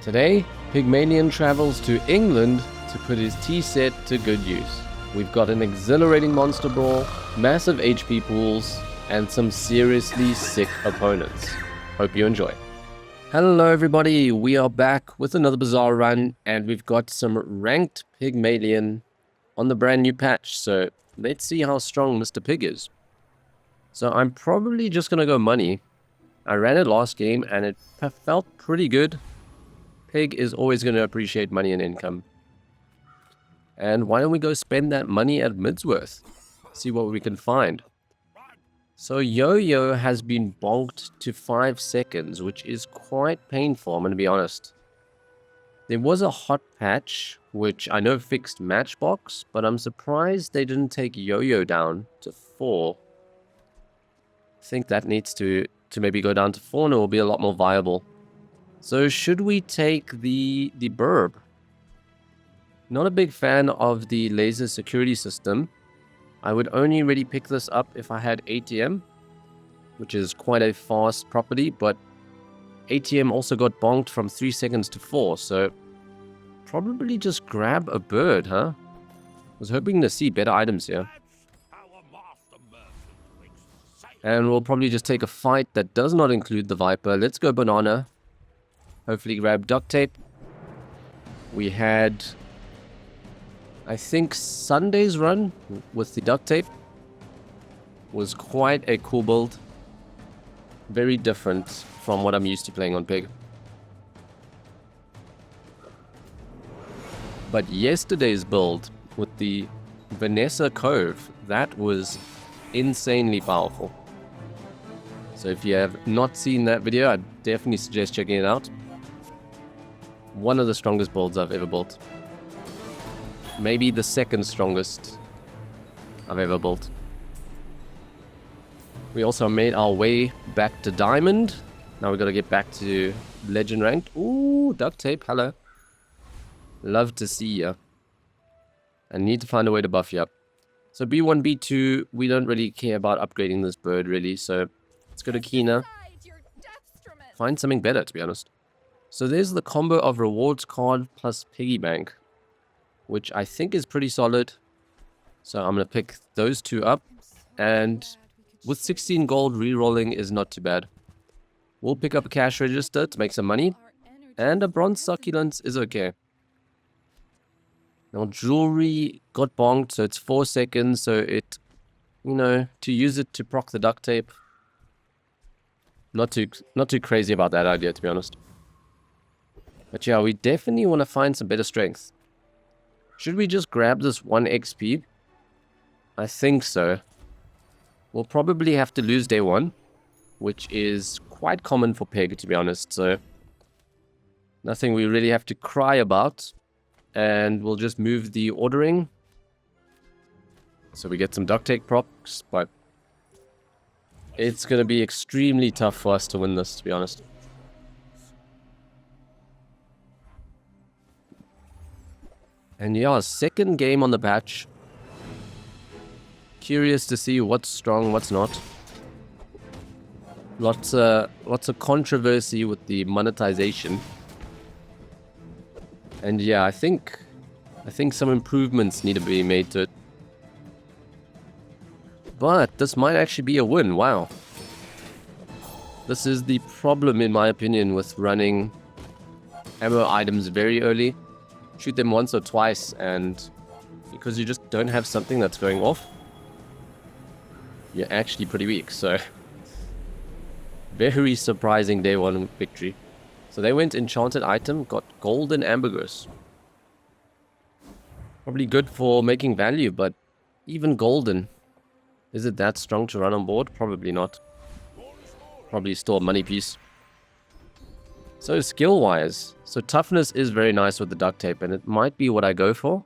Today, Pygmalion travels to England to put his tea set to good use. We've got an exhilarating monster brawl, massive HP pools, and some seriously sick opponents. Hope you enjoy. Hello everybody, we are back with another Bazaar run, and we've got some ranked Pygmalion on the brand new patch, so let's see how strong Mr. Pig is. So I'm probably just going to go money. I ran it last game and it felt pretty good. Pig is always going to appreciate money and income. And why don't we go spend that money at Midsworth? See what we can find. So Yo-Yo has been bonked to 5 seconds, which is quite painful, I'm going to be honest. There was a hot patch, which I know fixed Matchbox, but I'm surprised they didn't take Yo-Yo down to 4. I think that needs to maybe go down to 4 and it will be a lot more viable. So should we take the Burb? Not a big fan of the laser security system. I would only really pick this up if I had ATM, which is quite a fast property, but ATM also got bonked from 3 seconds to 4, so probably just grab a bird, huh? Was hoping to see better items here. And we'll probably just take a fight that does not include the Viper. Let's go Banana. Hopefully grab duct tape. We had, I think, Sunday's run with the duct tape was quite a cool build. Very different from what I'm used to playing on Pig. But yesterday's build with the Vanessa Cove, that was insanely powerful. So if you have not seen that video, I'd definitely suggest checking it out. One of the strongest builds I've ever built. Maybe the second strongest I've ever built. We also made our way back to Diamond. Now we've got to get back to Legend Ranked. Ooh, duct tape, hello. Love to see ya. I need to find a way to buff you up. So B1, B2, we don't really care about upgrading this bird really, so let's go to Kina. Find something better, to be honest. So there's the combo of rewards card plus piggy bank, which I think is pretty solid. So I'm going to pick those two up, and with 16 gold, re-rolling is not too bad. We'll pick up a cash register to make some money, and a bronze succulent is okay. Now jewelry got bonked, so it's 4 seconds, so it, you know, to use it to proc the duct tape. Not too crazy about that idea, to be honest. But yeah, we definitely want to find some better strength. Should we just grab this 1 XP? I think so. We'll probably have to lose day 1, which is quite common for Peg, to be honest, so nothing we really have to cry about. And we'll just move the ordering. So we get some duct tape procs, but it's going to be extremely tough for us to win this, to be honest. And yeah, second game on the patch. Curious to see what's strong, what's not. Lots of controversy with the monetization. And yeah, I think some improvements need to be made to it. But this might actually be a win, wow. This is the problem, in my opinion, with running ammo items very early. Shoot them once or twice, and because you just don't have something that's going off, you're actually pretty weak, so very surprising day 1 victory. So they went enchanted item, got golden ambergris. Probably good for making value, but even golden, is it that strong to run on board? Probably not. Probably still a money piece. So skill-wise, so toughness is very nice with the duct tape, and it might be what I go for.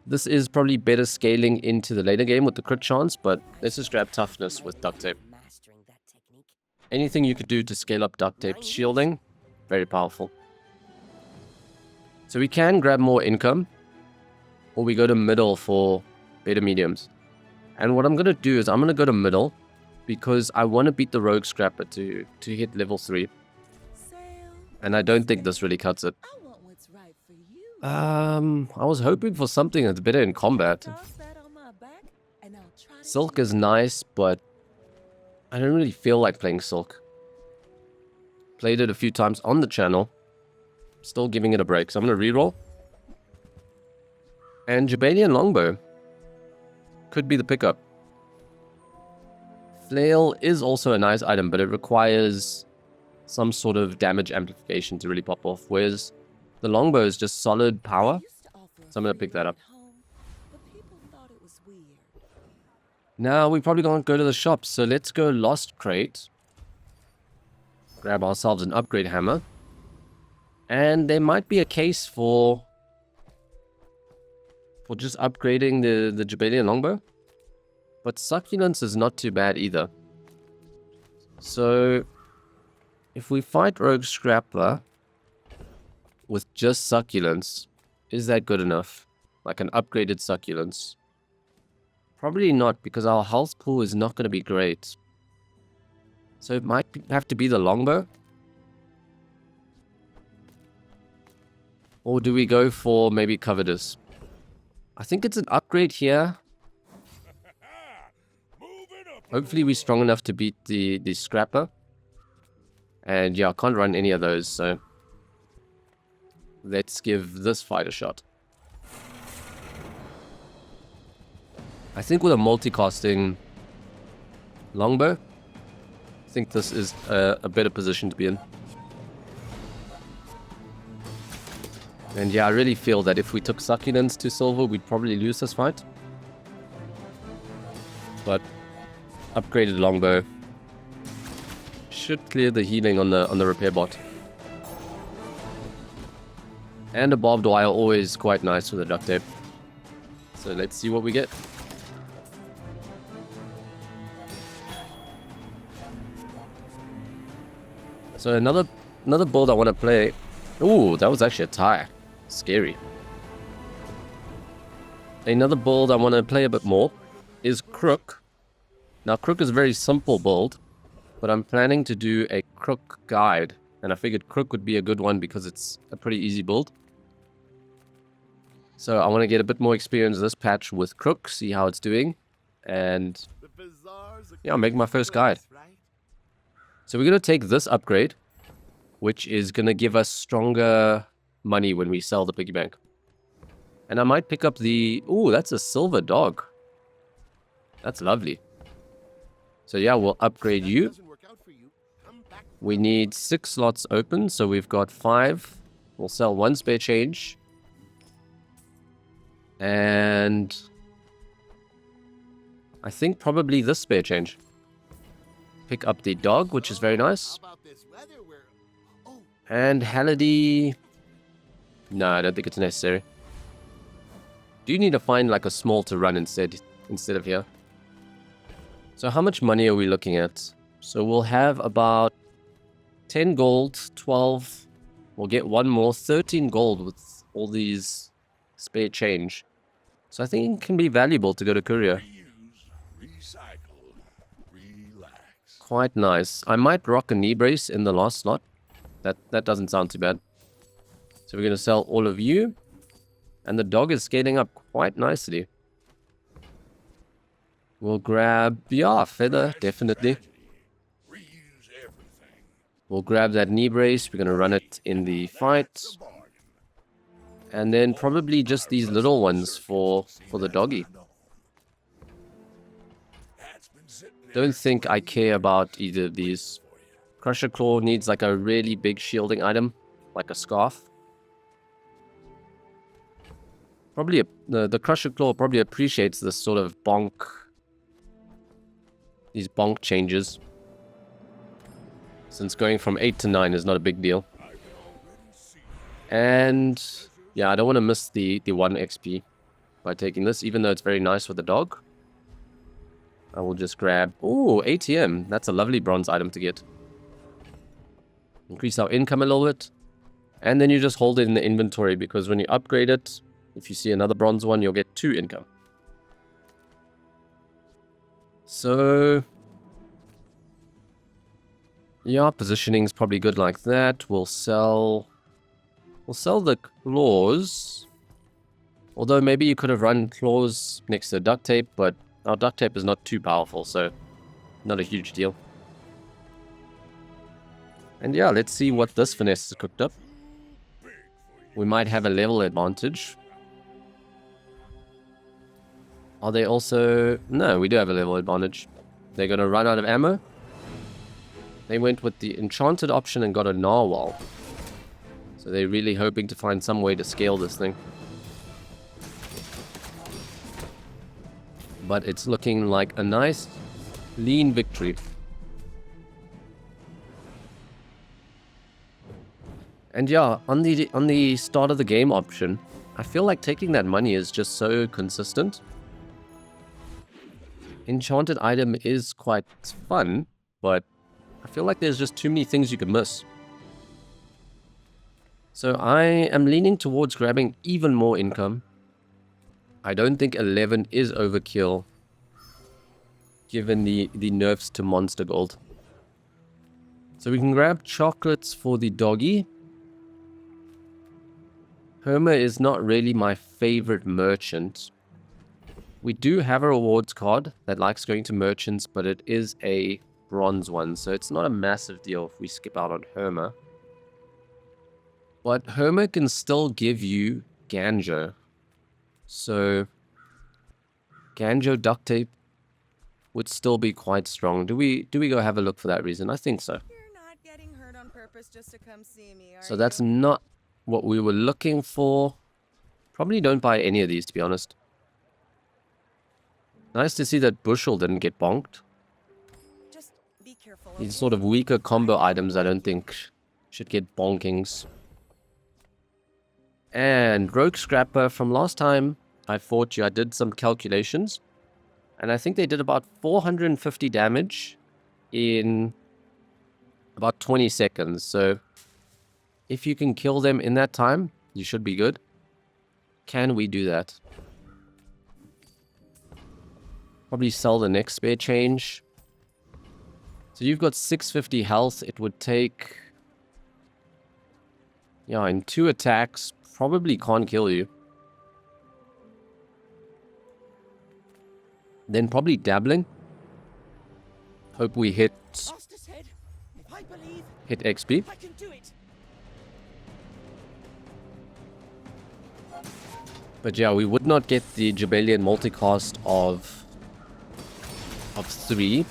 This is probably better scaling into the later game with the crit chance, but let's just grab toughness with duct tape. Anything you could do to scale up duct tape shielding, very powerful. So we can grab more income, or we go to middle for beta mediums. And what I'm going to do is I'm going to go to middle, because I want to beat the Rogue Scrapper to hit level 3. And I don't think this really cuts it. I was hoping for something that's better in combat. Silk is nice, but I don't really feel like playing Silk. Played it a few times on the channel. Still giving it a break, so I'm going to reroll. And Jabalian Longbow could be the pickup. Flail is also a nice item, but it requires some sort of damage amplification to really pop off, whereas the Longbow is just solid power. So I'm going to pick that up. Now we probably can't go to the shop, so let's go Lost Crate. Grab ourselves an upgrade hammer. And there might be a case for just upgrading the Jabalian Longbow. But Succulence is not too bad either. So if we fight Rogue Scrapper with just Succulence, is that good enough? Like an upgraded Succulence? Probably not, because our health pool is not going to be great. So it might have to be the Longbow. Or do we go for maybe Covetous? I think it's an upgrade here. Hopefully we're strong enough to beat the Scrapper. And yeah, I can't run any of those, so let's give this fight a shot. I think with a multicasting Longbow, I think this is a better position to be in. And yeah, I really feel that if we took Succulence to silver, we'd probably lose this fight. But upgraded Longbow should clear the healing on the repair bot. And a barbed wire, always quite nice with a duct tape. So let's see what we get. So another build I want to play. Ooh, that was actually a tie. Scary. Another build I want to play a bit more is Crook. Now, Crook is a very simple build, but I'm planning to do a Crook guide. And I figured Crook would be a good one because it's a pretty easy build. So I want to get a bit more experience this patch with Crook, see how it's doing. And yeah, I'll make my first guide. So we're going to take this upgrade, which is going to give us stronger money when we sell the piggy bank. And I might pick up the... Ooh, that's a silver dog. That's lovely. So yeah, we'll upgrade you. We need 6 slots open, so we've got 5. We'll sell 1 spare change. And I think probably this spare change. Pick up the dog, which is very nice. And Halliday... No, I don't think it's necessary. Do you need to find like a small to run instead of here? So how much money are we looking at? So we'll have about 10 gold, 12. We'll get 1 more, 13 gold with all these spare change. So I think it can be valuable to go to courier. Quite nice. I might rock a knee brace in the last slot. That doesn't sound too bad. So we're going to sell all of you. And the dog is scaling up quite nicely. We'll grab... Yeah, feather, definitely. We'll grab that knee brace. We're going to run it in the fight. And then probably just these little ones for the doggy. Don't think I care about either of these. Crusher Claw needs like a really big shielding item. Like a scarf. Probably the Crusher Claw probably appreciates this sort of bonk. These bonk changes. Since going from 8 to 9 is not a big deal. And yeah, I don't want to miss the 1 XP by taking this, even though it's very nice with the dog. I will just grab... Ooh, ATM. That's a lovely bronze item to get. Increase our income a little bit. And then you just hold it in the inventory, because when you upgrade it, if you see another bronze one, you'll get 2 income. So... Yeah, positioning's probably good like that. We'll sell the claws. Although maybe you could have run claws next to duct tape, but our duct tape is not too powerful, so not a huge deal. And yeah, let's see what this finesse has cooked up. We might have a level advantage. Are they also... No, we do have a level advantage. They're going to run out of ammo. They went with the enchanted option and got a narwhal. So they're really hoping to find some way to scale this thing. But it's looking like a nice, lean victory. And yeah, on the start of the game option, I feel like taking that money is just so consistent. Enchanted item is quite fun, but I feel like there's just too many things you can miss. So I am leaning towards grabbing even more income. I don't think 11 is overkill, given the nerfs to Monster Gold. So we can grab chocolates for the doggy. Homer is not really my favorite merchant. We do have a rewards card that likes going to merchants, but it is a bronze one, so it's not a massive deal if we skip out on Homer. But Homer can still give you Ganjo. So Ganjo duct tape would still be quite strong. Do we go have a look for that reason? I think so. You're not getting hurt on purpose just to come see me, are So that's not what we were looking for. Probably don't buy any of these, to be honest. Nice to see that Bushel didn't get bonked. Just be careful. These sort of weaker combo items I don't think should get bonkings. And Rogue Scrapper, from last time I fought you, I did some calculations. And I think they did about 450 damage in about 20 seconds. So if you can kill them in that time, you should be good. Can we do that? Probably sell the next spare change. So you've got 650 health. It would take... Yeah, in 2 attacks, probably can't kill you. Then probably dabbling. Hope we hit XP. I can do it. But yeah, we would not get the Jabalian multicast of 3.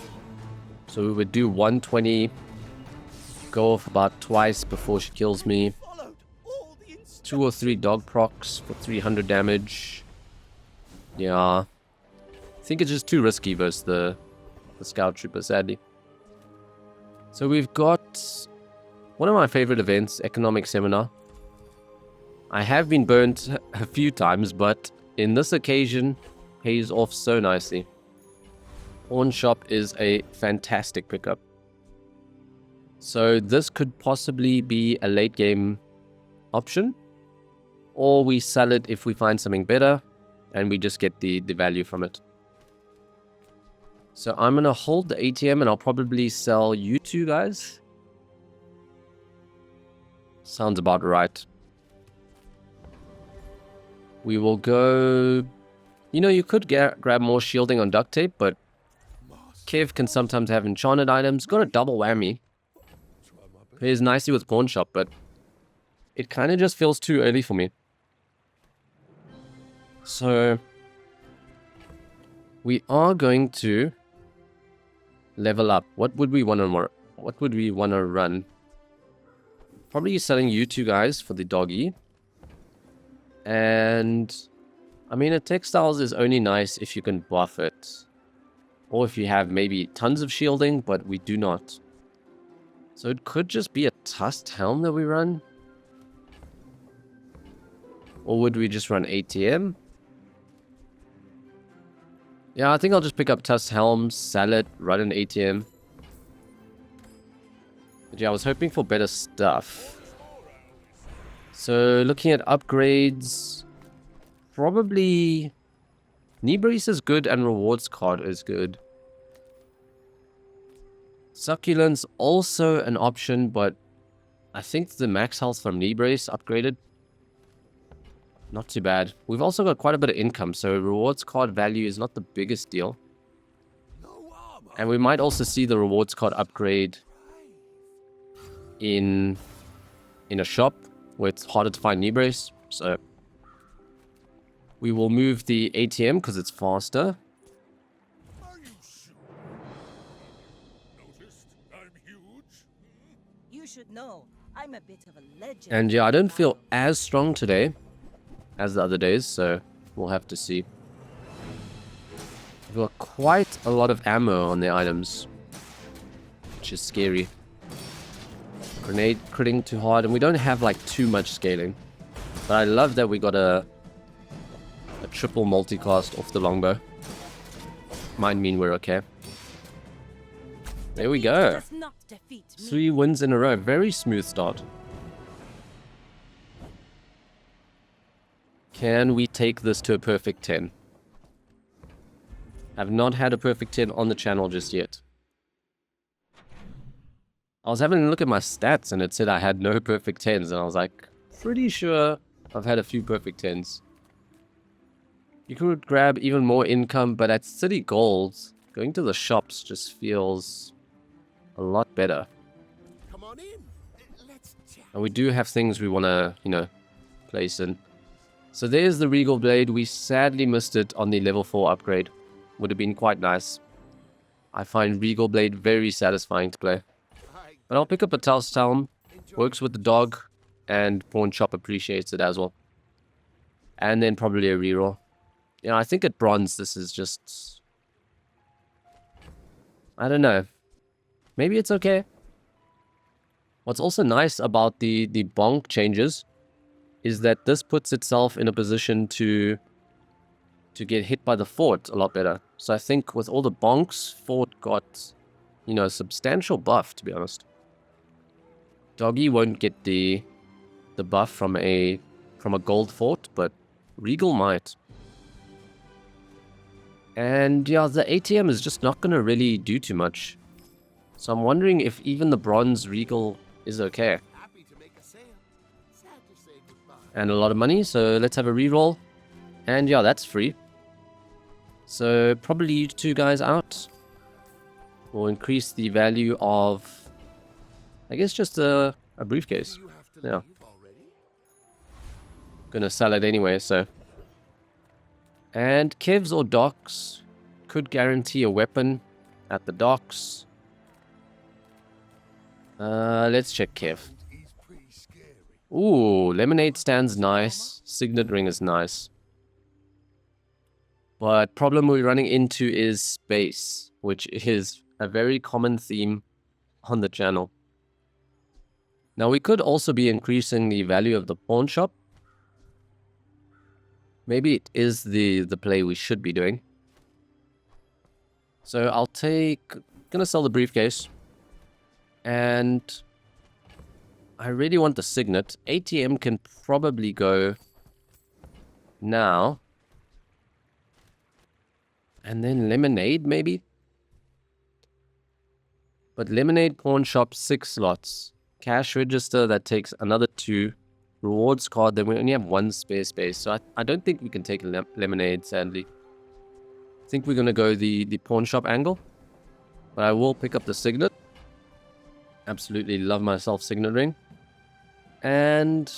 So we would do 120. Go off about twice before she kills me. 2 or 3 dog procs for 300 damage. Yeah. I think it's just too risky versus the Scout Trooper, sadly. So we've got one of my favorite events, Economic Seminar. I have been burnt a few times, but in this occasion, pays off so nicely. Pawn Shop is a fantastic pickup. So this could possibly be a late game option. Or we sell it if we find something better, and we just get the value from it. So I'm going to hold the ATM, and I'll probably sell you two guys. Sounds about right. We will go... You know, you could grab more shielding on duct tape, but Kev can sometimes have enchanted items. Got a double whammy. Plays nicely with Pawn Shop, but it kind of just feels too early for me. So we are going to level up. What would we want to run? Probably selling you two guys for the doggy. And I mean, a textiles is only nice if you can buff it. Or if you have maybe tons of shielding, but we do not. So it could just be a tusked helm that we run. Or would we just run ATM? Yeah, I think I'll just pick up tusked helms, sell it, run an ATM. But yeah, I was hoping for better stuff. So looking at upgrades, probably Knee Brace is good and Rewards card is good. Succulents also an option, but I think the max health from knee brace upgraded. Not too bad. We've also got quite a bit of income, so rewards card value is not the biggest deal. And we might also see the rewards card upgrade in a shop where it's harder to find knee brace. So we will move the ATM because it's faster. You should know, I'm a bit of a legend. And yeah, I don't feel as strong today as the other days, so we'll have to see. We've got quite a lot of ammo on the items, which is scary. Grenade critting too hard, and we don't have like too much scaling. But I love that we got a triple multicast off the longbow. Might mean we're okay. There we go. Does not defeat me. 3 wins in a row. Very smooth start. Can we take this to a perfect 10? I've not had a perfect 10 on the channel just yet. I was having a look at my stats and it said I had no perfect 10s, and I was like, pretty sure I've had a few perfect 10s. You could grab even more income, but at City Gold, going to the shops just feels a lot better. Come on in. Let's chat. And we do have things we want to, you know, place in. So there's the Regal Blade. We sadly missed it on the level 4 upgrade. Would have been quite nice. I find Regal Blade very satisfying to play. But I'll pick up a Taos Talm. Works with the dog. And Pawn Shop appreciates it as well. And then probably a reroll. You know, I think at bronze this is just... I don't know. Maybe it's okay. What's also nice about the bonk changes is that this puts itself in a position to get hit by the fort a lot better. So I think with all the bonks, fort got, you know, a substantial buff, to be honest. Doggy won't get the buff from a gold fort, but Regal might. And yeah, the ATM is just not going to really do too much. So I'm wondering if even the bronze Regal is okay. Happy to make a sale. Sad to say goodbye. And a lot of money, so let's have a reroll. And yeah, that's free. So probably you two guys out. We'll increase the value of, I guess, just a briefcase. You have to Yeah. leave already? Gonna sell it anyway, so. And Kevs or docks could guarantee a weapon at the docks. Let's check Kev. He's pretty scary. Ooh, lemonade stand's nice. Signet ring is nice. But problem we're running into is space, which is a very common theme on the channel. Now we could also be increasing the value of the pawn shop. Maybe it is the play we should be doing. So I'll gonna sell the briefcase. And I really want the signet. ATM can probably go now. And then lemonade, maybe? But lemonade, pawn shop, 6 slots. Cash register, that takes another 2. Rewards card, then we only have 1 spare space. So I don't think we can take a lemonade, sadly. I think we're going to go the pawn shop angle. But I will pick up the signet. Absolutely love myself signet ring. And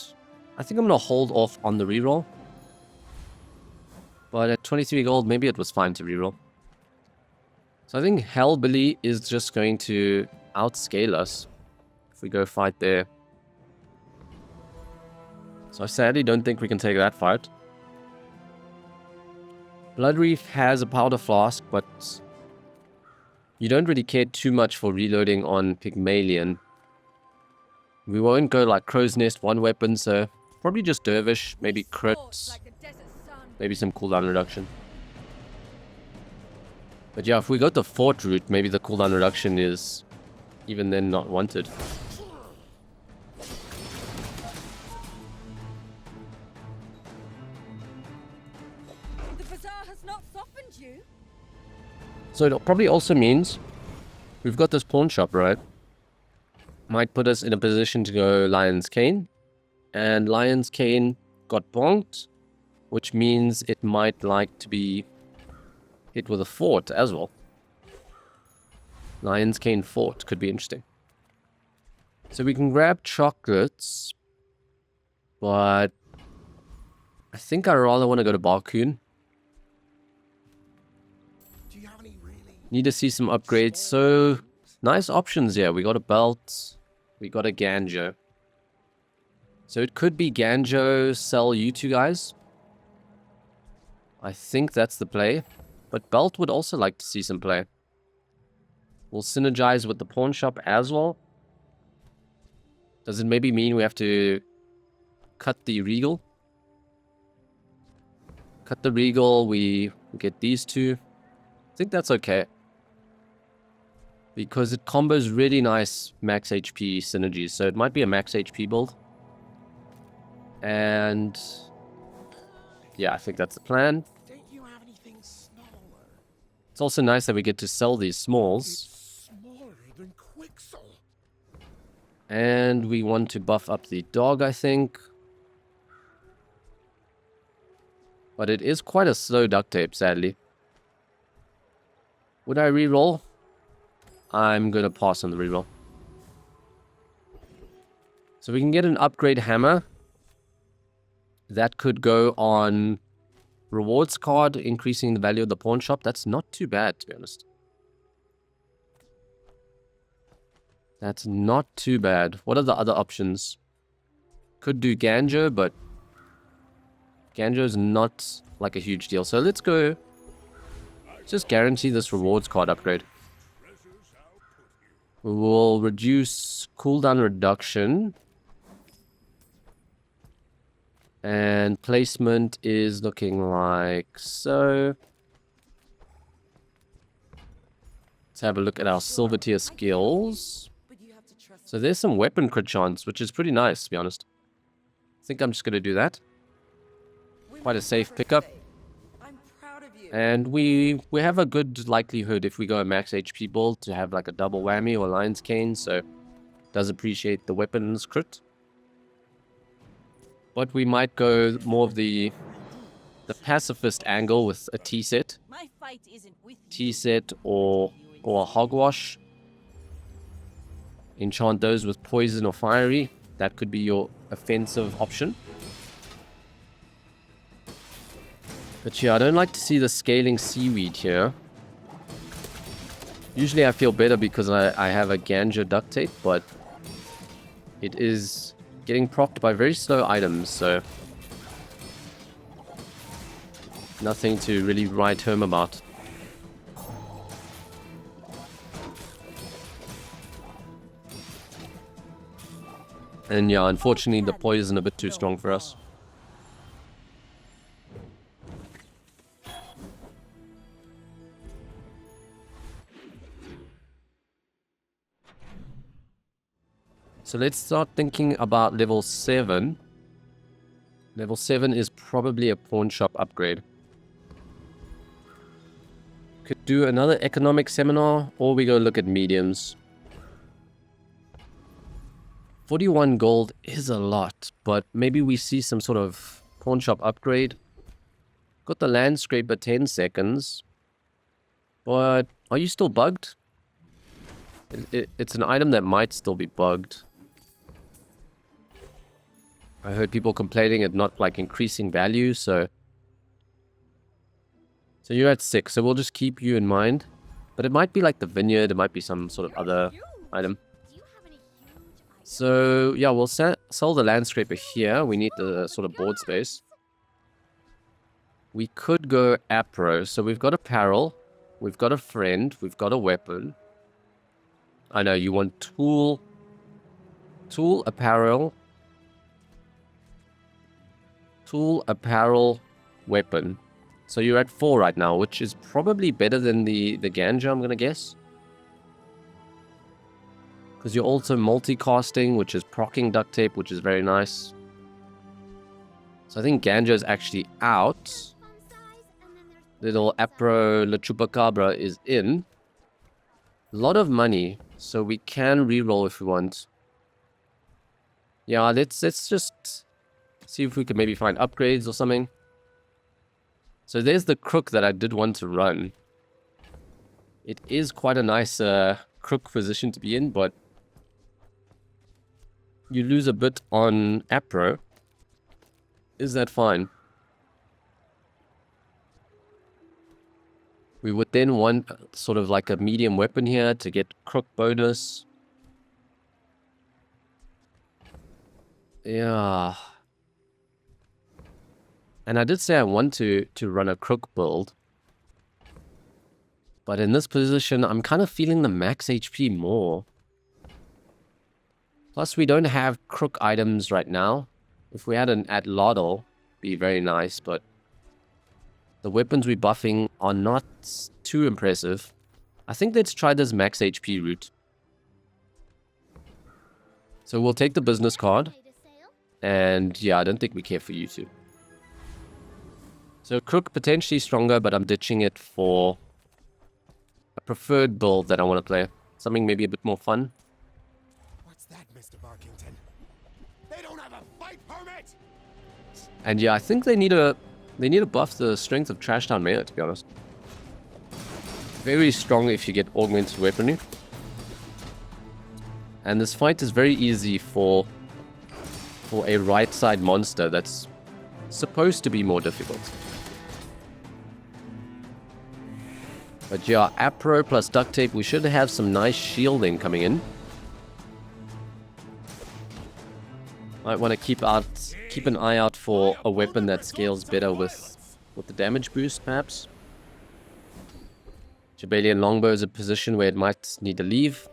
I think I'm going to hold off on the reroll. But at 23 gold, maybe it was fine to reroll. So I think Hellbilly is just going to outscale us if we go fight there. So I sadly don't think we can take that fight. Bloodreef has a powder flask, but you don't really care too much for reloading on Pygmalion. We won't go like Crow's Nest, 1 weapon, so probably just Dervish, maybe crits. Maybe some cooldown reduction. But yeah, if we go the fort route, maybe the cooldown reduction is even then not wanted. The Bazaar has not softened you. So it probably also means We've got this pawn shop, right? Might put us in a position to go Lion's Cane. And Lion's Cane got bonked, which means it might like to be hit with a fort as well. Lion's Cane fort could be interesting. So we can grab chocolates, but I think I rather want to go to Barcoon. Do you have any really Need to see some upgrades. So nice options here. We got a belt. We got a Ganjo. So it could be Ganjo, sell you two guys. I think that's the play. But belt would also like to see some play. We'll synergize with the pawn shop as well. Does it maybe mean we have to cut the regal? Cut the regal, we get these two. I think that's okay. Because it combos really nice max HP synergies. So it might be a max HP build. And yeah, I think that's the plan. don't you have anything smaller? It's also nice that we get to sell these smalls. It's smaller than Quixel. And we want to buff up the dog, I think. But it is quite a slow duct tape, sadly. Would I reroll? I'm going to pass on the reroll. So we can get an upgrade hammer. That could go on rewards card, increasing the value of the pawn shop. That's not too bad, to be honest. That's not too bad. What are the other options? Could do Ganjo, but Ganjo's not like a huge deal. So let's go. Just guarantee this rewards card upgrade. We will reduce cooldown reduction. And placement is looking like so. Let's have a look at our silver tier skills. But you have to trust So there's some weapon crit chance, which is pretty nice, to be honest. I think I'm just going to do that. we Quite a made the safe first pickup. day. I'm proud of you. And we have a good likelihood if we go a max HP build to have like a double whammy or Lion's Cane, so does appreciate the weapons crit. But we might go more of the pacifist angle with a T-set. My fight isn't with you. T-set or a hogwash. Enchant those with poison or fiery. That could be your offensive option. But yeah, I don't like to see the scaling seaweed here. Usually I feel better because I have a Ganjo duct tape, but it is getting procced by very slow items, so nothing to really write home about. And yeah, unfortunately the poison a bit too strong for us. So let's start thinking about level 7. Level 7 is probably a pawn shop upgrade. Could do another economic seminar, or we go look at mediums. 41 gold is a lot, but maybe we see some sort of pawn shop upgrade. Got the land scraper 10 seconds. But are you still bugged? It's an item that might still be bugged. I heard people complaining it not like increasing value, so you're at 6, so we'll just keep you in mind. But it might be like the vineyard, it might be some sort of other item. So yeah, we'll sell the land scraper here. We need the sort of board space. We could go Apro. So we've got apparel, we've got a friend, we've got a weapon. I know you want tool, apparel, weapon. So you're at 4 right now, which is probably better than the Ganja, I'm gonna guess. Because you're also multicasting, which is proccing duct tape, which is very nice. So I think Ganja is actually out. Little Apro La Chupacabra is in. A lot of money, so we can reroll if we want. Yeah, let's just see if we can maybe find upgrades or something. So there's the crook that I did want to run. It is quite a nice crook position to be in, but you lose a bit on Apro. Is that fine? We would then want sort of like a medium weapon here to get crook bonus. Yeah. And I did say I want to run a crook build. But in this position, I'm kind of feeling the max HP more. Plus, we don't have crook items right now. If we had an Atlatl, be very nice, but the weapons we're buffing are not too impressive. I think let's try this max HP route. So we'll take the business card. And yeah, I don't think we care for you two. So crook potentially stronger, but I'm ditching it for a preferred build that I want to play. Something maybe a bit more fun. What's that, Mr. Barkington? They don't have a fight permit! And yeah, I think they need to buff the strength of Trashtown Mayor, to be honest. Very strong if you get augmented weaponry. And this fight is very easy for a right side monster that's supposed to be more difficult. But yeah, Apro plus duct tape, we should have some nice shielding coming in. Might want to keep an eye out for a weapon that scales better with the damage boost, perhaps. Jabalian Longbow is a position where it might need to leave.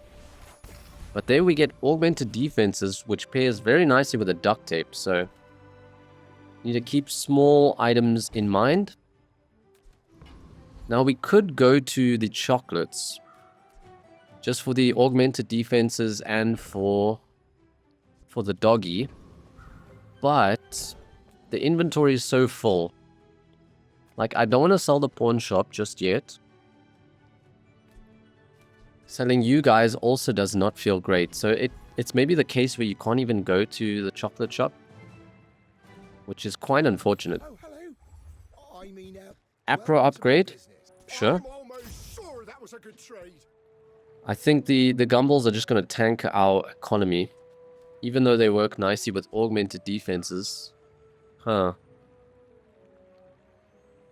But there we get augmented defenses, which pairs very nicely with the duct tape, so need to keep small items in mind. Now we could go to the chocolates, just for the augmented defenses and for the doggy. But the inventory is so full. Like, I don't want to sell the pawn shop just yet. Selling you guys also does not feel great. So it's maybe the case where you can't even go to the chocolate shop, which is quite unfortunate. Oh, hello. I mean, Apro upgrade? Sure. I'm almost sure that was a good trade. I think the Gumballs are just going to tank our economy, even though they work nicely with augmented defenses. Huh.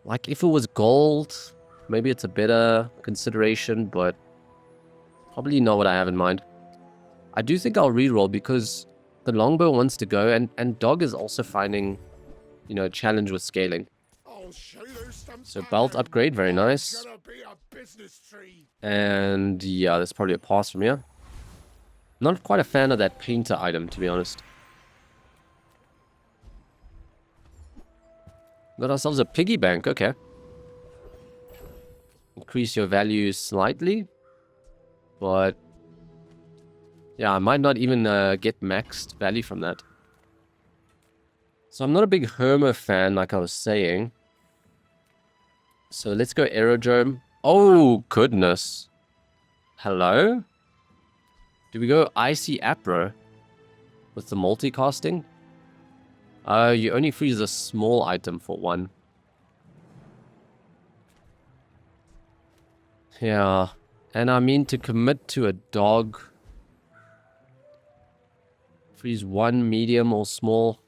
Like, if it was gold, maybe it's a better consideration, but probably not what I have in mind. I do think I'll reroll because the longbow wants to go, and dog is also finding, you know, a challenge with scaling. I'll show you some So belt upgrade, very nice. It's gonna be a business tree. And yeah, that's probably a pass from here. Not quite a fan of that painter item, to be honest. Got ourselves a piggy bank, okay. Increase your value slightly. But yeah, I might not even get maxed value from that. So I'm not a big Hermer fan, like I was saying. So let's go Aerodrome. Oh, goodness. Hello? Do we go Icy Apro with the multicasting? You only freeze a small item for one. Yeah. And I mean to commit to a dog. Freeze one medium or small.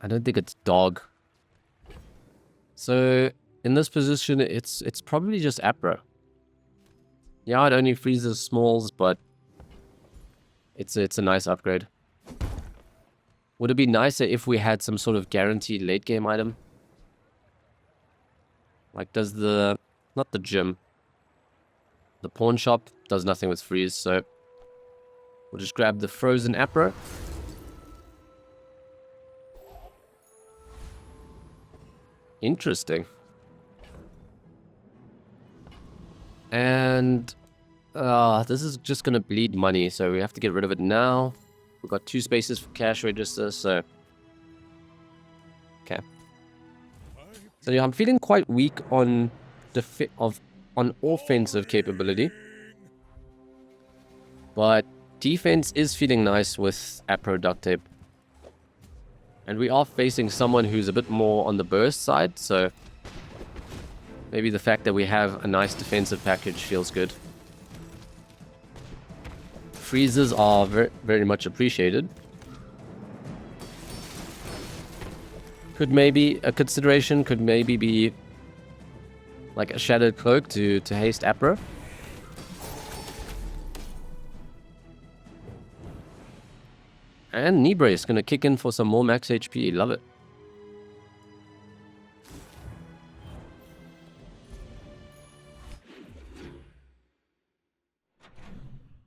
I don't think it's dog. So in this position, it's probably just Apro. Yeah, it only freezes smalls, but it's a nice upgrade. Would it be nicer if we had some sort of guaranteed late game item? Like, does the... not the gym. The pawn shop does nothing with freeze, so... we'll just grab the frozen Apro. Interesting. And... this is just gonna bleed money, so we have to get rid of it now. We've got 2 spaces for cash register, so... okay. So yeah, I'm feeling quite weak on on offensive capability. But defense is feeling nice with Apro Duct Tape. And we are facing someone who's a bit more on the burst side, so maybe the fact that we have a nice defensive package feels good. Freezes are very much appreciated. Could maybe a consideration, could maybe be like a Shattered Cloak to haste Apro. And Knee Brace gonna kick in for some more max HP. Love it.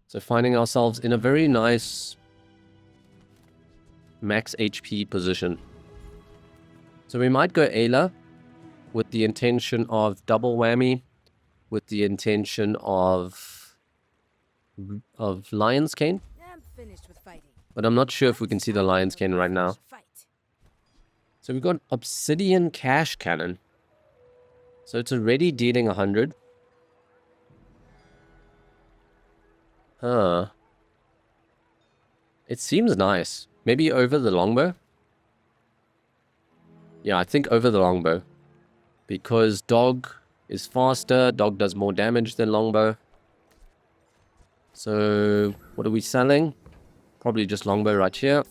So finding ourselves in a very nice max HP position. So we might go Ayla with the intention of double whammy, with the intention of Lion's Cane. I'm finished with fighting. But I'm not sure if we can see the Lion's Cane right now. So we've got Obsidian Cash Cannon. So it's already dealing 100. Huh. It seems nice. Maybe over the longbow? Yeah, I think over the longbow. Because dog is faster. Dog does more damage than longbow. So what are we selling? Probably just longbow right here.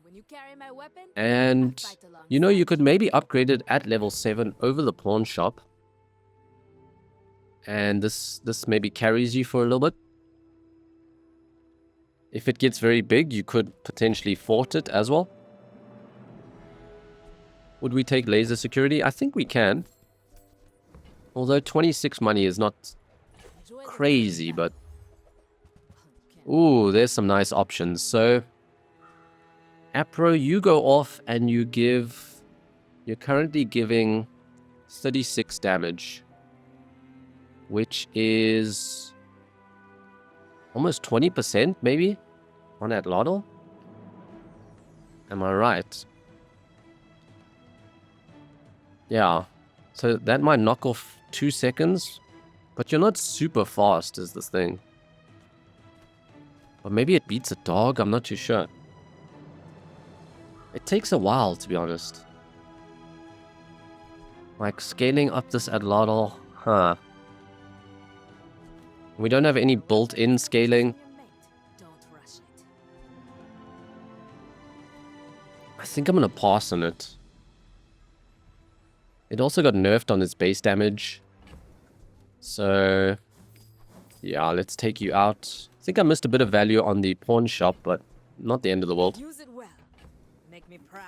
When you carry my weapon, And you know, you could maybe upgrade it at level 7 over the pawn shop. And this maybe carries you for a little bit. If it gets very big, you could potentially fort it as well. Would we take laser security? I think we can. Although 26 money is not crazy, but... Ooh, there's some nice options. So, Apro, you go off and you give... You're currently giving 36 damage. Which is... almost 20% maybe? On that Lotto? Am I right? Yeah. So that might knock off 2 seconds. But you're not super fast is this thing. Or maybe it beats a dog, I'm not too sure. It takes a while, to be honest. Like, scaling up this Adlotl, huh. We don't have any built-in scaling. I think I'm gonna pass on it. It also got nerfed on its base damage. So... yeah, let's take you out. I think I missed a bit of value on the pawn shop, but not the end of the world. use it well. Make me proud.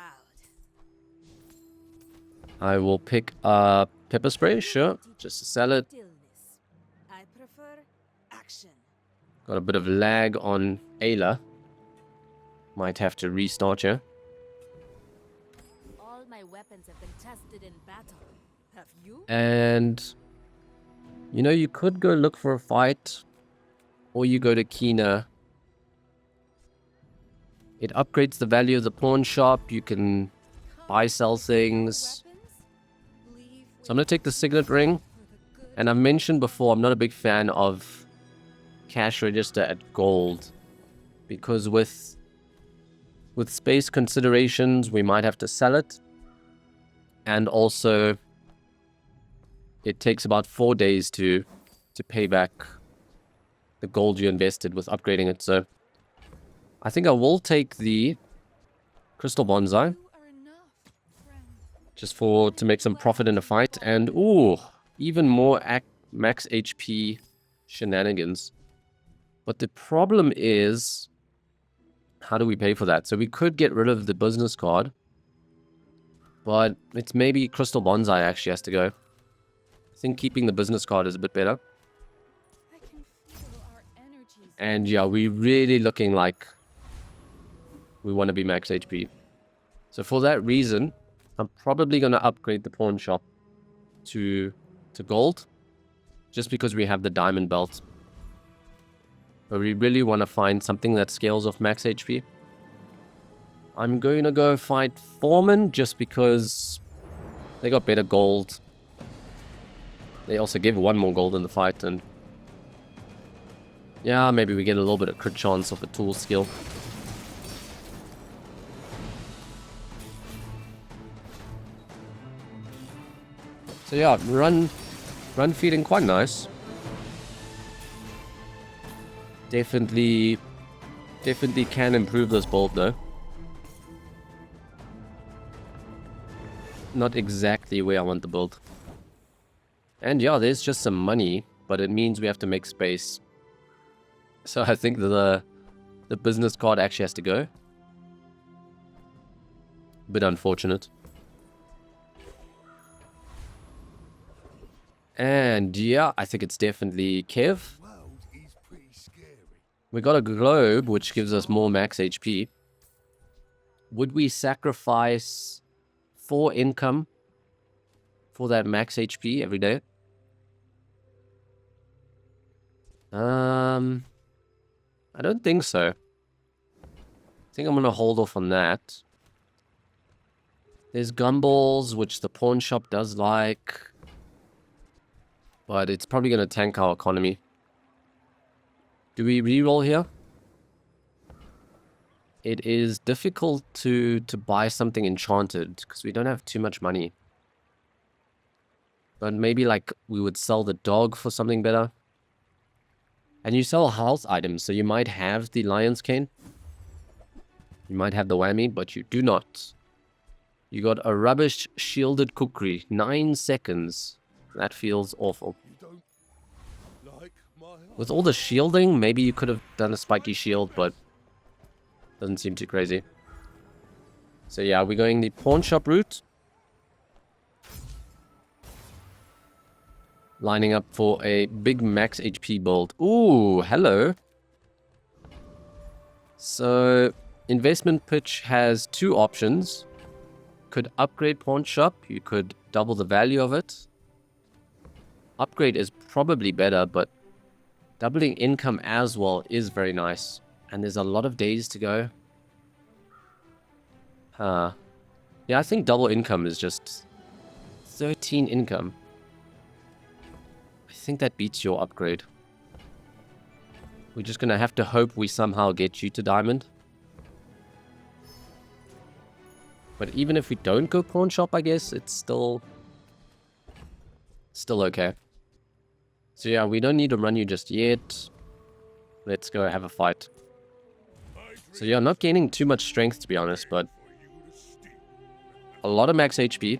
I will pick up pepper spray, sure. Just to sell it. Stillness. I prefer action. Got a bit of lag on Ayla. Might have to restart here. All my weapons have been tested in battle. Have you? And... you know, you could go look for a fight. Or you go to Kina. It upgrades the value of the pawn shop. You can buy, sell things. So I'm going to take the signet ring. And I've mentioned before, I'm not a big fan of cash register at gold. Because with space considerations, we might have to sell it. And also, it takes about 4 days to pay back the gold you invested with upgrading it. So I think I will take the crystal bonsai. Just to make some profit in a fight. And, ooh, even more max HP shenanigans. But the problem is, how do we pay for that? So we could get rid of the business card. But it's maybe crystal bonsai actually has to go. I think keeping the business card is a bit better. And yeah, we're really looking like we want to be max HP. So for that reason, I'm probably going to upgrade the pawn shop to gold. Just because we have the diamond belt. But we really want to find something that scales off max HP. I'm going to go fight Foreman just because they got better gold. They also give 1 more gold in the fight, and yeah, maybe we get a little bit of crit chance of a tool skill. So yeah, run feeling quite nice. Definitely can improve this build though. Not exactly where I want the build. And yeah, there's just some money, but it means we have to make space. So I think the business card actually has to go. Bit unfortunate. And yeah, I think it's definitely Kev. World is pretty scary. We got a globe, which gives us more max HP. Would we sacrifice 4 income for that max HP every day? I don't think so. I think I'm gonna hold off on that. There's gumballs, which the pawn shop does like. But it's probably gonna tank our economy. Do we reroll here? It is difficult to buy something enchanted because we don't have too much money. But maybe like we would sell the dog for something better. And you sell health items, so you might have the lion's cane. You might have the whammy, but you do not. You got a rubbish shielded kukri. 9 seconds. That feels awful. You don't like my With all the shielding, maybe you could have done a spiky shield, but doesn't seem too crazy. So yeah, we're going the pawn shop route. Lining up for a big max HP build. Ooh, hello. So, investment pitch has 2 options. Could upgrade pawn shop. You could double the value of it. Upgrade is probably better, but doubling income as well is very nice. And there's a lot of days to go. Yeah, I think double income is just 13 income. I think that beats your upgrade. We're just gonna have to hope we somehow get you to diamond. But even if we don't go pawn shop, I guess it's still okay. So yeah, we don't need to run you just yet. Let's go have a fight. So yeah, not gaining too much strength to be honest, but a lot of max HP.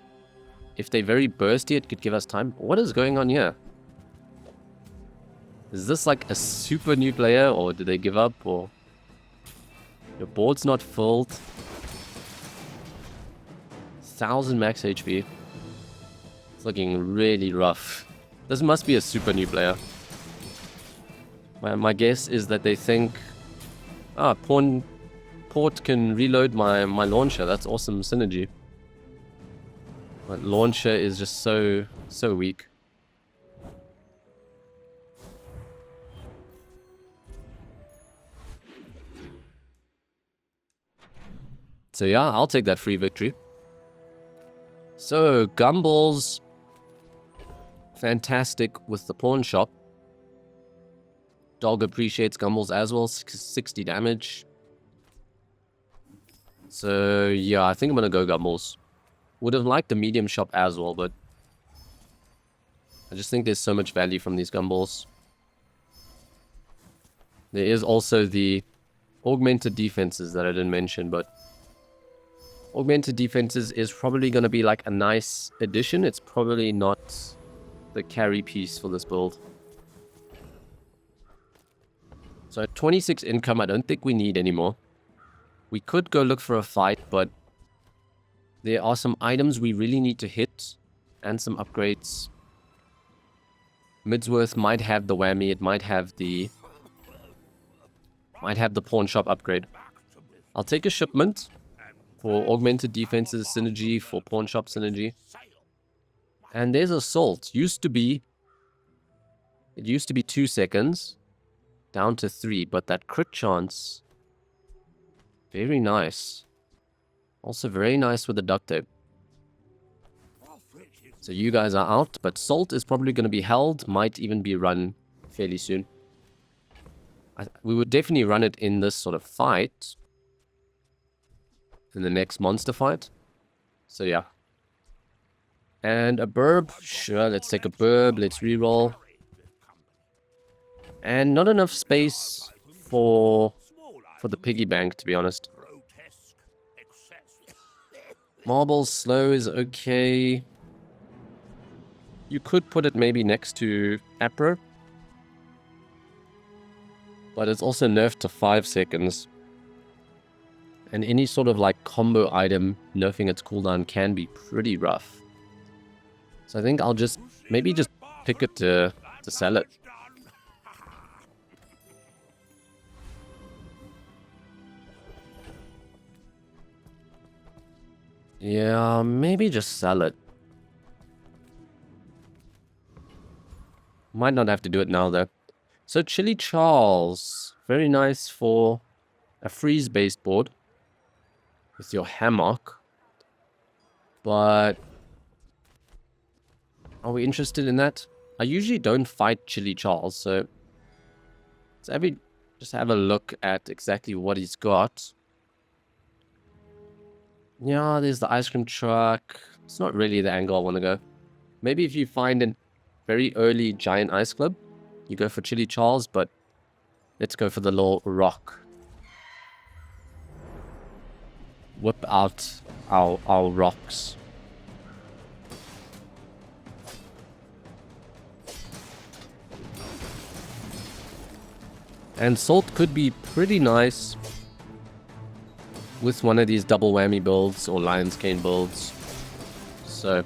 If they're very bursty, it could give us time. What is going on here? Is this like a super new player, or did they give up, or your board's not filled? 1000 max HP. It's looking really rough. This must be a super new player. My guess is that they think, port can reload my launcher. That's awesome synergy. But launcher is just so weak. So yeah, I'll take that free victory. So, Gumballs. Fantastic with the pawn shop. Dog appreciates Gumballs as well, 60 damage. So yeah, I think I'm gonna go Gumballs. Would have liked the medium shop as well, but I just think there's so much value from these Gumballs. There is also the augmented defenses that I didn't mention, but augmented defenses is probably going to be like a nice addition. It's probably not the carry piece for this build. So at 26 income, I don't think we need anymore. We could go look for a fight, but there are some items we really need to hit and some upgrades. Midsworth might have the whammy. It might have the pawn shop upgrade. I'll take a shipment for augmented defenses synergy, for pawn shop synergy. And there's assault. It used to be 2 seconds down to 3, but that crit chance, very nice. Also very nice with the duct tape. So you guys are out, but Salt is probably going to be held, might even be run fairly soon. We would definitely run it in this sort of fight. In the next monster fight. So yeah. And a burb. Sure, let's take a burb. Let's reroll. And not enough space for the piggy bank, to be honest. Marble slow is okay. You could put it maybe next to Apro. But it's also nerfed to 5 seconds. And any sort of like combo item nerfing its cooldown can be pretty rough. So I think I'll just maybe just pick it to sell it. Yeah, maybe just sell it. Might not have to do it now though. So Chili Charles, very nice for a freeze-based board with your hammock. But are we interested in that? I usually don't fight Chili Charles, so let's just have a look at exactly what he's got. Yeah, there's the ice cream truck. It's not really the angle I want to go. Maybe if you find a very early giant ice club, you go for Chili Charles, but let's go for the little rock. Whip out our rocks. And Salt could be pretty nice with one of these double whammy builds or Lion's Cane builds. So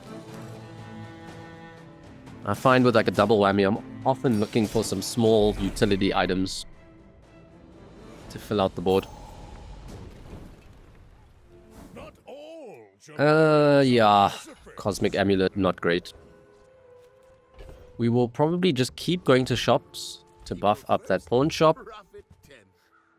I find with like a double whammy, I'm often looking for some small utility items to fill out the board. Yeah, Cosmic Amulet, not great. We will probably just keep going to shops to buff up that pawn shop.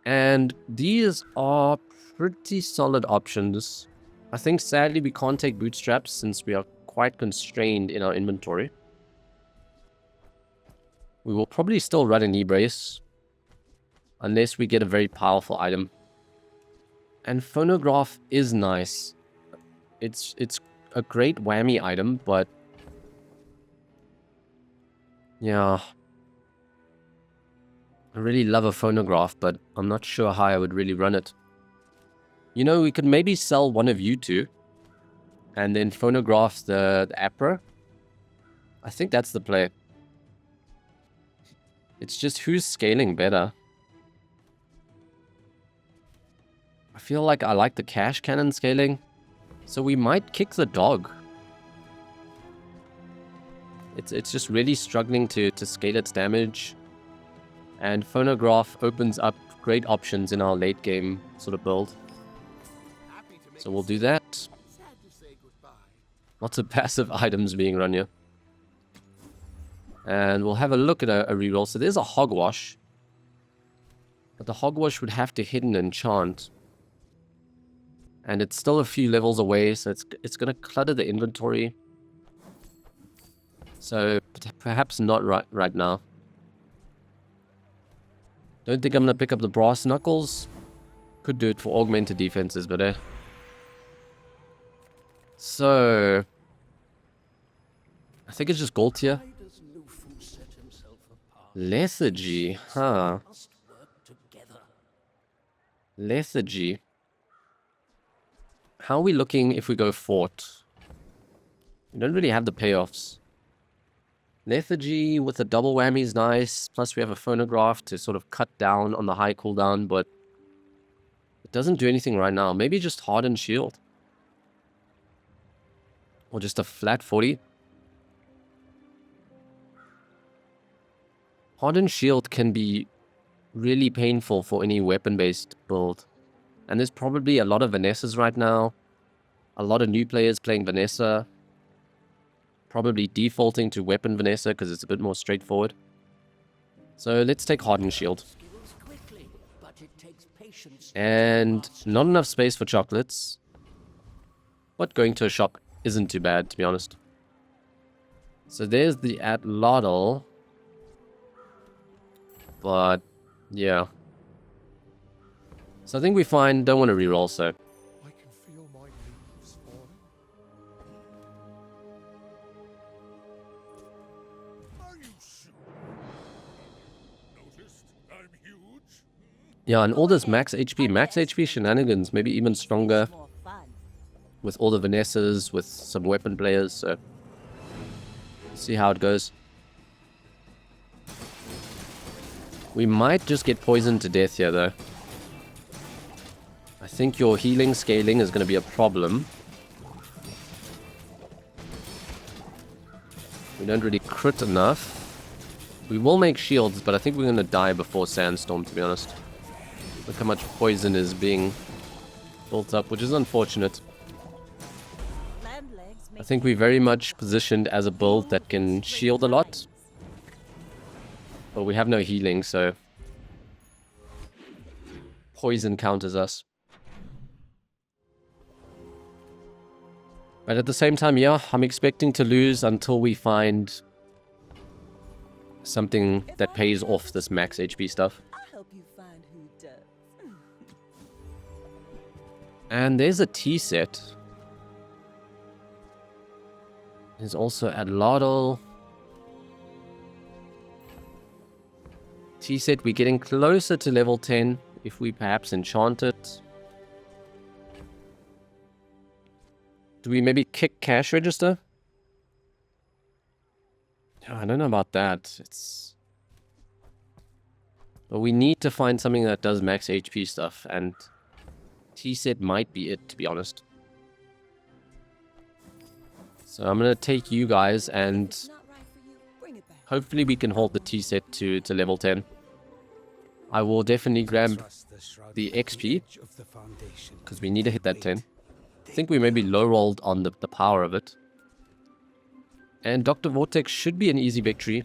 And these are pretty solid options. I think sadly we can't take bootstraps since we are quite constrained in our inventory. We will probably still run a knee brace unless we get a very powerful item. And phonograph is nice. It's a great whammy item, but yeah, I really love a phonograph, but I'm not sure how I would really run it. You know, we could maybe sell one of you two and then phonograph the Apro. I think that's the play. It's just who's scaling better. I feel like I like the cash cannon scaling, so we might kick the dog. It's just really struggling to scale its damage. And phonograph opens up great options in our late game sort of build. So we'll do that. Lots of passive items being run here. And we'll have a look at a reroll. So there's a hogwash. But the hogwash would have to hit an enchant. And it's still a few levels away, so it's going to clutter the inventory. So perhaps not right now. Don't think I'm going to pick up the brass knuckles. Could do it for augmented defenses, but So I think it's just gold tier. Lethargy, huh? Lethargy. How are we looking if we go fort? We don't really have the payoffs. Lethargy with a double whammy is nice. Plus we have a phonograph to sort of cut down on the high cooldown, but it doesn't do anything right now. Maybe just hardened shield. Or just a flat 40. Hardened shield can be really painful for any weapon-based build. And there's probably a lot of Vanessas right now. A lot of new players playing Vanessa. Probably defaulting to weapon Vanessa because it's a bit more straightforward. So let's take hardened shield. And not enough space for chocolates. But going to a shop isn't too bad, to be honest. So there's the Atlatl. But, yeah. So I think we fine. Don't want to reroll, so. I can feel my leaves falling. Are you sure? Noticed I'm huge? Yeah, and all this max HP shenanigans, maybe even stronger More fun. with all the Vanessas, with some weapon players, so. See how it goes. We might just get poisoned to death here, though. I think your healing scaling is going to be a problem. We don't really crit enough. We will make shields, but I think we're going to die before Sandstorm, to be honest. Look how much poison is being built up, which is unfortunate. Land legs I make think we're very much positioned as a build that can shield a lot. But we have no healing, so poison counters us. But at the same time, yeah, I'm expecting to lose until we find something that pays off this max HP stuff. I'll help you find who does. And there's a tea set. There's also Atlatl. Tea set, we're getting closer to level 10 if we perhaps enchant it. Do we maybe kick cash register? I don't know about that. But we need to find something that does max HP stuff, and tea set might be it, to be honest. So I'm gonna take you guys, and Not right for you. Bring it back. hopefully we can hold the tea set to level 10. I will definitely grab the XP, because we need to hit that 10. I think we maybe low rolled on the power of it. And Dr. Vortex should be an easy victory.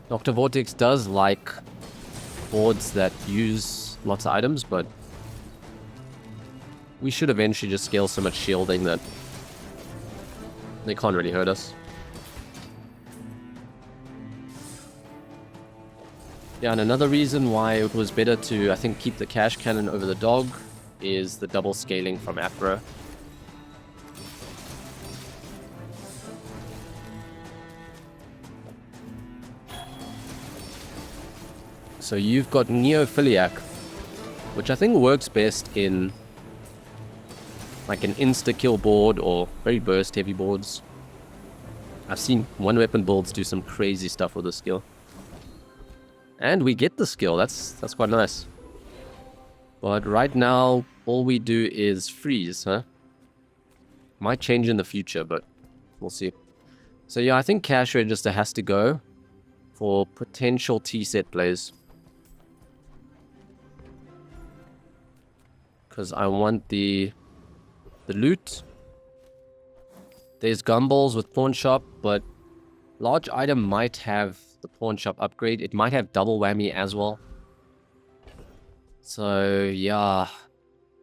Dr. Vortex does like boards that use lots of items, but we should eventually just scale so much shielding that they can't really hurt us. Yeah, and another reason why it was better to, I think, keep the cash cannon over the dog is the double scaling from Afro. So you've got Neophiliac, which I think works best in like an insta-kill board or very burst-heavy boards. I've seen one-weapon builds do some crazy stuff with the skill. And we get the skill, that's quite nice. But right now, all we do is freeze, huh? Might change in the future, but we'll see. So yeah, I think cash register has to go for potential T-set plays. Because I want the loot. There's gumballs with pawn shop, but large item might have the pawn shop upgrade. It might have double whammy as well. So yeah,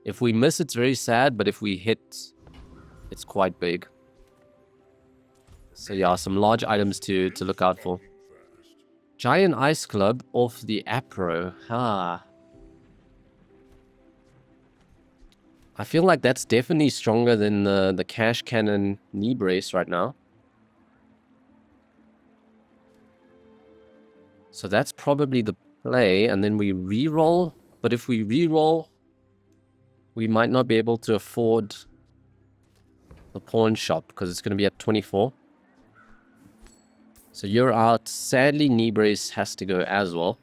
if we miss, it's very sad, but if we hit, it's quite big. So yeah, some large items to look out for. Giant Ice Club off the Apro. I feel like that's definitely stronger than the Cash Cannon knee brace right now. So that's probably the play, and then we re-roll. But if we re-roll, we might not be able to afford the pawn shop because it's going to be at 24. So you're out. Sadly, knee brace has to go as well.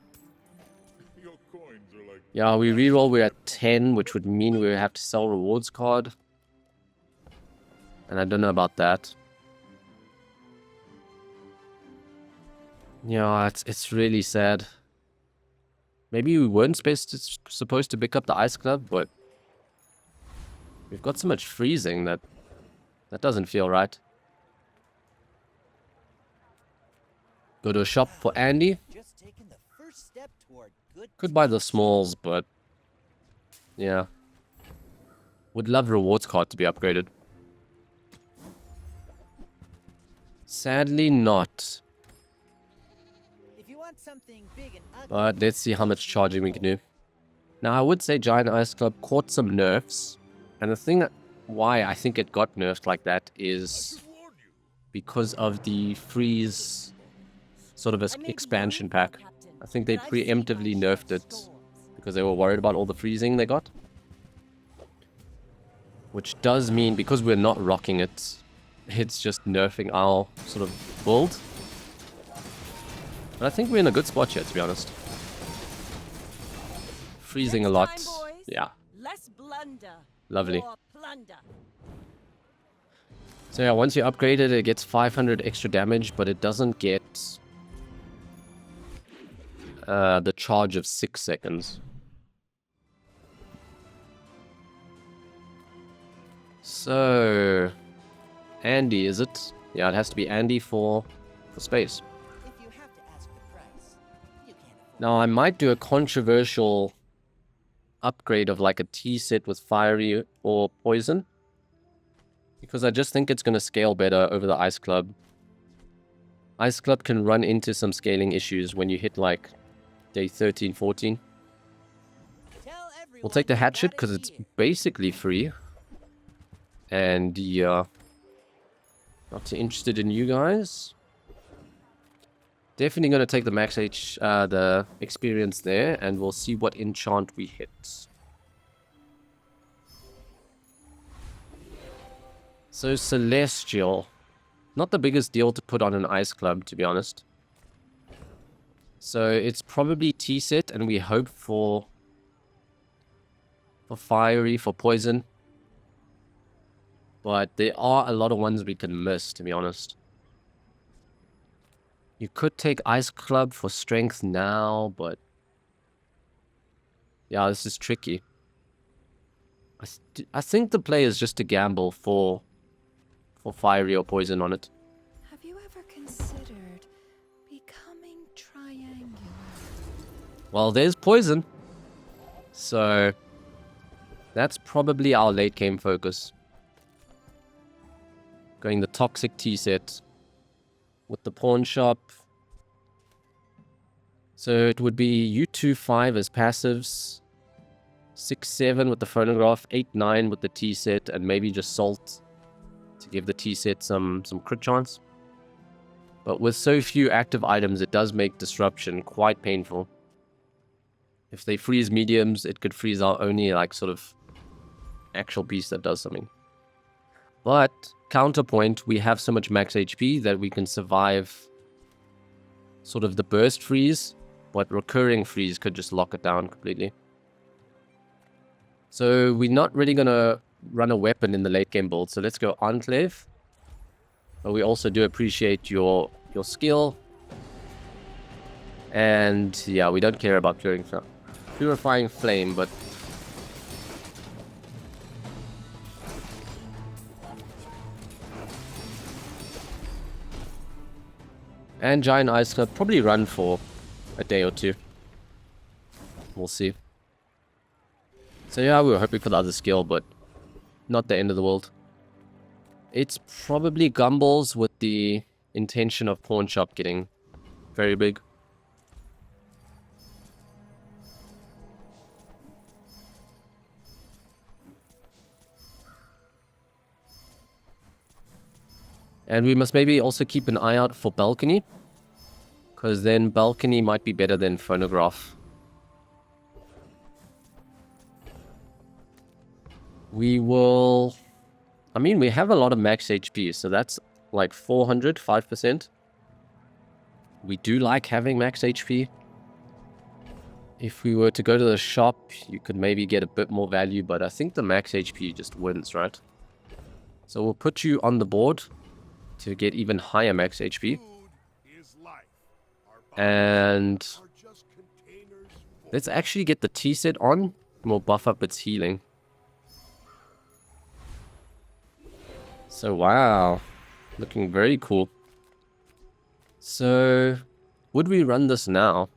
Your coins are like Yeah, we re-roll, we're at 10, which would mean we have to sell rewards card. And I don't know about that. Yeah, it's really sad. Maybe we weren't supposed to pick up the Ice Club, but we've got so much freezing that doesn't feel right. Go to a shop for Andy. first step toward good Could buy the smalls, but yeah. Would love rewards card to be upgraded. Sadly not. If you want something big and ugly, But let's see how much charging we can do. Now, I would say Giant Ice Club caught some nerfs. And the thing that why I think it got nerfed like that is because of the freeze sort of expansion pack. I think they preemptively nerfed it because they were worried about all the freezing they got. Which does mean, because we're not rocking it, it's just nerfing our sort of build. But I think we're in a good spot here, to be honest. Freezing a lot. Next time, boys, Yeah, Less blunder. lovely. More plunder. So yeah, once you upgrade it, it gets 500 extra damage, but it doesn't get the charge of 6 seconds. So, Andy, is it? Yeah, it has to be Andy for space. if you have to ask the price, you can't afford Now, I might do a controversial upgrade of like a T set with fiery or poison. Because I just think it's going to scale better over the Ice Club. Ice Club can run into some scaling issues when you hit like day 13, 14. Tell everyone We'll take the you hatchet got because it it's here. basically free. And yeah, not too interested in you guys. Definitely going to take the max the experience there, and we'll see what enchant we hit. So Celestial, not the biggest deal to put on an Ice Club, to be honest. So it's probably T set, and we hope for fiery, for poison. But there are a lot of ones we can miss, to be honest. You could take Ice Club for strength now, but yeah, this is tricky. I think the play is just to gamble for fiery or poison on it. Have you ever considered becoming triangular? Well, there's poison. So that's probably our late game focus. Going the toxic T set with the pawn shop. So it would be U2-5 as passives, 6-7 with the phonograph, 8-9 with the T set, and maybe just salt to give the T set some crit chance. But with so few active items, it does make disruption quite painful. If they freeze mediums, it could freeze our only like sort of actual piece that does something. But counterpoint, we have so much max HP that we can survive sort of the burst freeze, but recurring freeze could just lock it down completely. So we're not really gonna run a weapon in the late game build, so let's go Enclave. But we also do appreciate your skill. And yeah, we don't care about Purifying Flame, but and Giant Ice Club probably run for a day or two. We'll see. So yeah, we were hoping for the other skill, but not the end of the world. It's probably Gumballs with the intention of Pawn Shop getting very big. And we must maybe also keep an eye out for Balcony, because then Balcony might be better than Phonograph. We will... I mean, we have a lot of max HP, so that's like 400, 5%. We do like having max HP. If we were to go to the shop, you could maybe get a bit more value, but I think the max HP just wins, right? So we'll put you on the board to get even higher max HP. And let's actually get the T set on, and we'll buff up its healing. So wow, looking very cool. So would we run this now?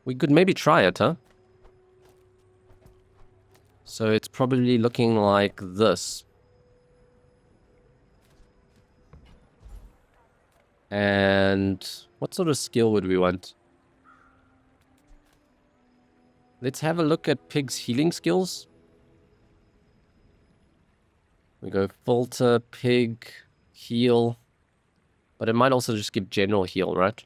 We could maybe try it, huh? So it's probably looking like this. And what sort of skill would we want? Let's have a look at Pig's healing skills. We go filter, Pig, heal. But it might also just give general heal, right?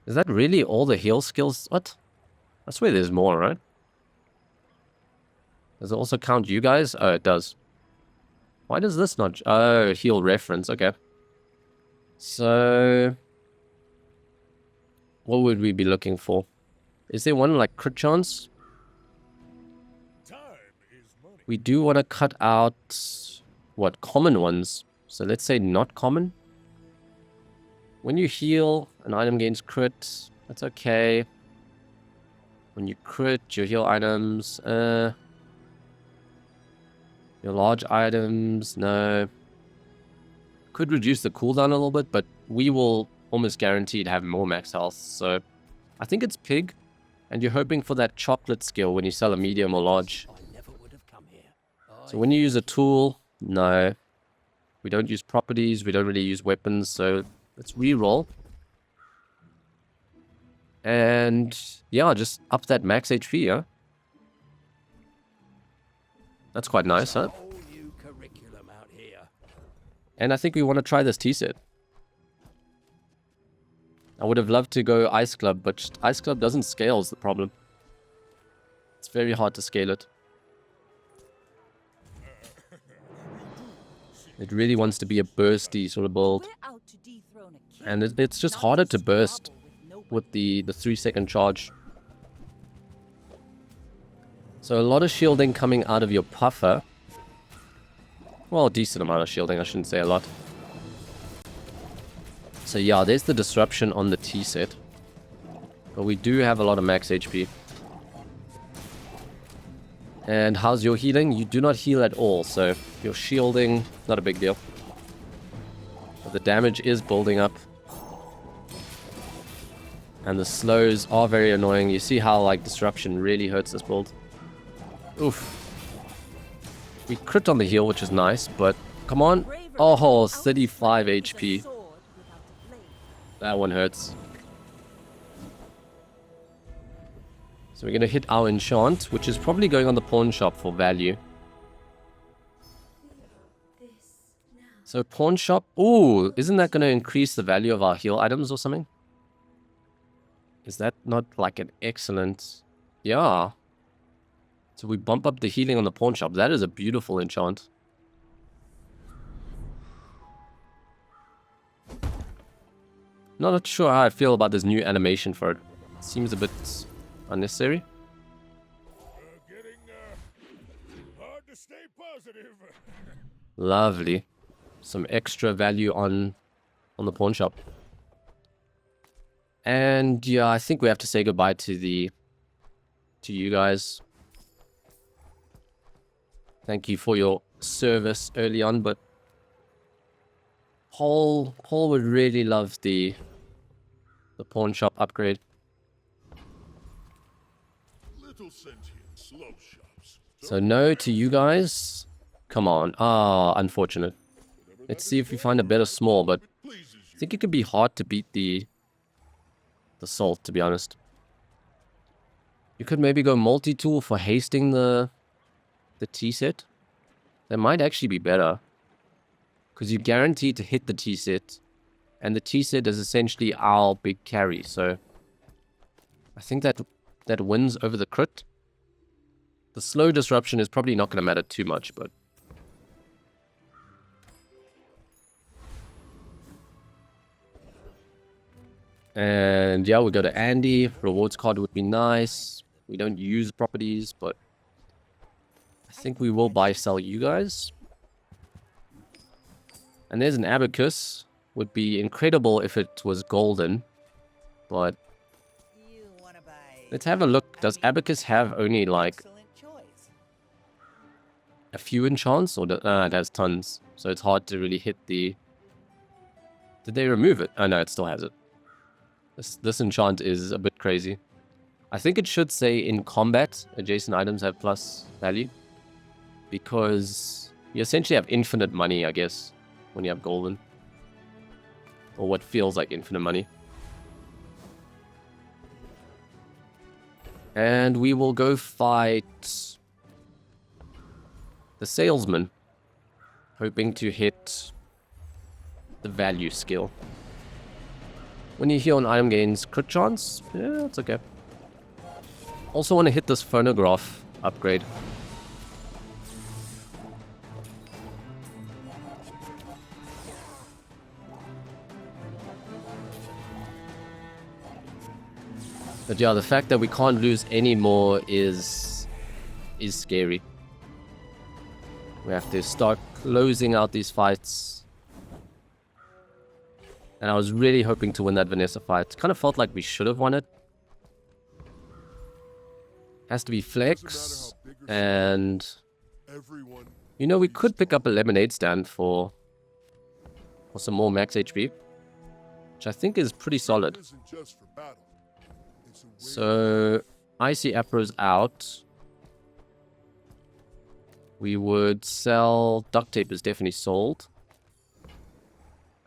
Is that really all the heal skills? What? I swear there's more, right? Does it also count you guys? Oh, it does. Why does this not... Oh, heal reference. Okay. So... what would we be looking for? Is there one like crit chance? We do want to cut out... what? Common ones. So let's say not common. When you heal, an item gains crit. That's okay. When you crit, your heal items... your large items, no. Could reduce the cooldown a little bit, but we will almost guaranteed have more max health. So I think it's Pig. And you're hoping for that chocolate skill when you sell a medium or large. So when you use a tool, no. We don't use properties, we don't really use weapons, so let's re-roll. And yeah, just up that max HP, yeah? That's quite nice, huh? And I think we want to try this tea set. I would have loved to go Ice Club, but just Ice Club doesn't scale is the problem. It's very hard to scale it. It really wants to be a bursty sort of build. And it's just harder to burst with the 3-second charge. So a lot of shielding coming out of your puffer. Well, a decent amount of shielding, I shouldn't say a lot. So yeah, there's the disruption on the T set. But we do have a lot of max HP. And how's your healing? You do not heal at all, so your shielding, not a big deal. But the damage is building up. And the slows are very annoying. You see how like disruption really hurts this build. Oof. We crit on the heal, which is nice, but come on. Oh, 35 HP. That one hurts. So we're going to hit our enchant, which is probably going on the pawn shop for value. So pawn shop. Ooh, isn't that going to increase the value of our heal items or something? Is that not like an excellent... Yeah. So we bump up the healing on the pawn shop. That is a beautiful enchant. Not sure how I feel about this new animation for it. Seems a bit unnecessary. Hard to stay positive. Lovely. Some extra value on the pawn shop. And yeah, I think we have to say goodbye to you guys. Thank you for your service early on, but Paul would really love the pawn shop upgrade. Little sentient slow shops. So no to you guys. Come on. Ah, unfortunate. Let's see if we find a better small, but I think it could be hard to beat the salt, to be honest. You could maybe go multi-tool for hasting the T set. That might actually be better. Because you're guaranteed to hit the T set. And the T set is essentially our big carry. So I think that wins over the crit. The slow disruption is probably not going to matter too much, but... And yeah, we go to Andy. Rewards card would be nice. We don't use properties, but I think we will buy sell you guys. And there's an abacus. Would be incredible if it was golden. But let's have a look. Does abacus have only like a few enchants, or it has tons? So it's hard to really hit the Did they remove it? Oh no, it still has it. This enchant is a bit crazy. I think it should say in combat, adjacent items have plus value. Because you essentially have infinite money, I guess, when you have golden. Or what feels like infinite money. And we will go fight the salesman, hoping to hit the value skill. When you heal on item gains crit chance, yeah, that's okay. Also want to hit this phonograph upgrade. But yeah, the fact that we can't lose any more is scary. We have to start closing out these fights. And I was really hoping to win that Vanessa fight. Kind of felt like we should have won it. Has to be flex. And you know, we could pick up a lemonade stand for some more max HP, which I think is pretty solid. So, Icy Apro's out. We would sell... Duct tape is definitely sold.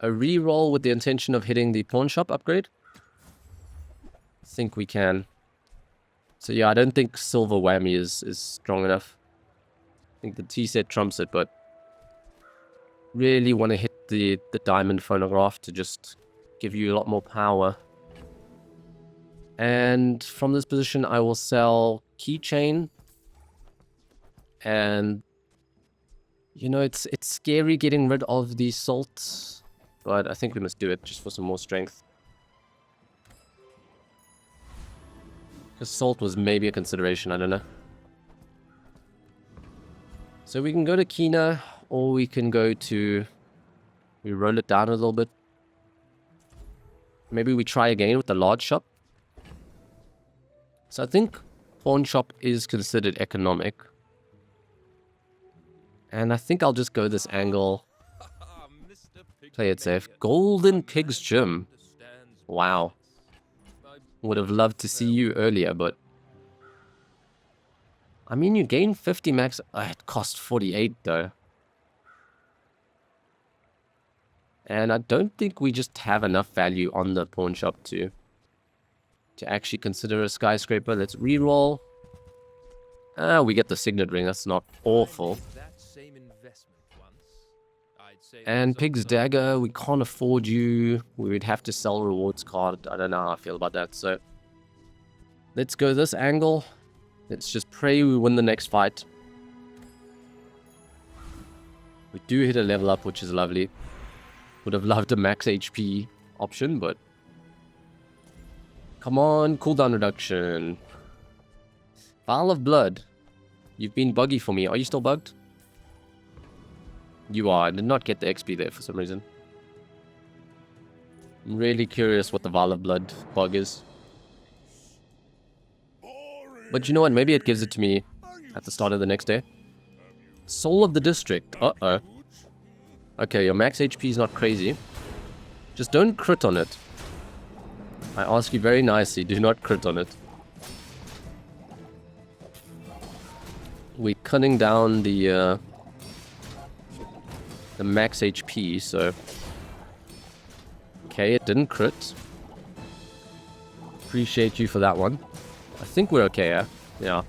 A reroll with the intention of hitting the pawn shop upgrade? I think we can. So yeah, I don't think Silver Whammy is strong enough. I think the T set trumps it, but... really want to hit the Diamond Phonograph to just give you a lot more power. And from this position, I will sell Keychain. And, you know, it's scary getting rid of the Salt. But I think we must do it just for some more strength. Because Salt was maybe a consideration, I don't know. So we can go to Kina, or we can go to... we roll it down a little bit. Maybe we try again with the large shop. So I think pawn shop is considered economic. And I think I'll just go this angle. Play it safe. Golden Pig's Gym. Wow. Would have loved to see you earlier, but... I mean, you gain 50 max... it cost 48 though. And I don't think we just have enough value on the pawn shop to actually consider a skyscraper. Let's reroll. We get the signet ring. That's not awful. And Pig's Dagger, we can't afford you. We would have to sell rewards card. I don't know how I feel about that. So let's go this angle. Let's just pray we win the next fight. We do hit a level up, which is lovely. Would have loved a max HP option, but... come on, cooldown reduction. Vial of Blood. You've been buggy for me. Are you still bugged? You are. I did not get the XP there for some reason. I'm really curious what the Vial of Blood bug is. But you know what? Maybe it gives it to me at the start of the next day. Soul of the District. Uh-oh. Okay, your max HP is not crazy. Just don't crit on it. I ask you very nicely, do not crit on it. We're cutting down the max HP, so... okay, it didn't crit. Appreciate you for that one. I think we're okay, yeah? Yeah.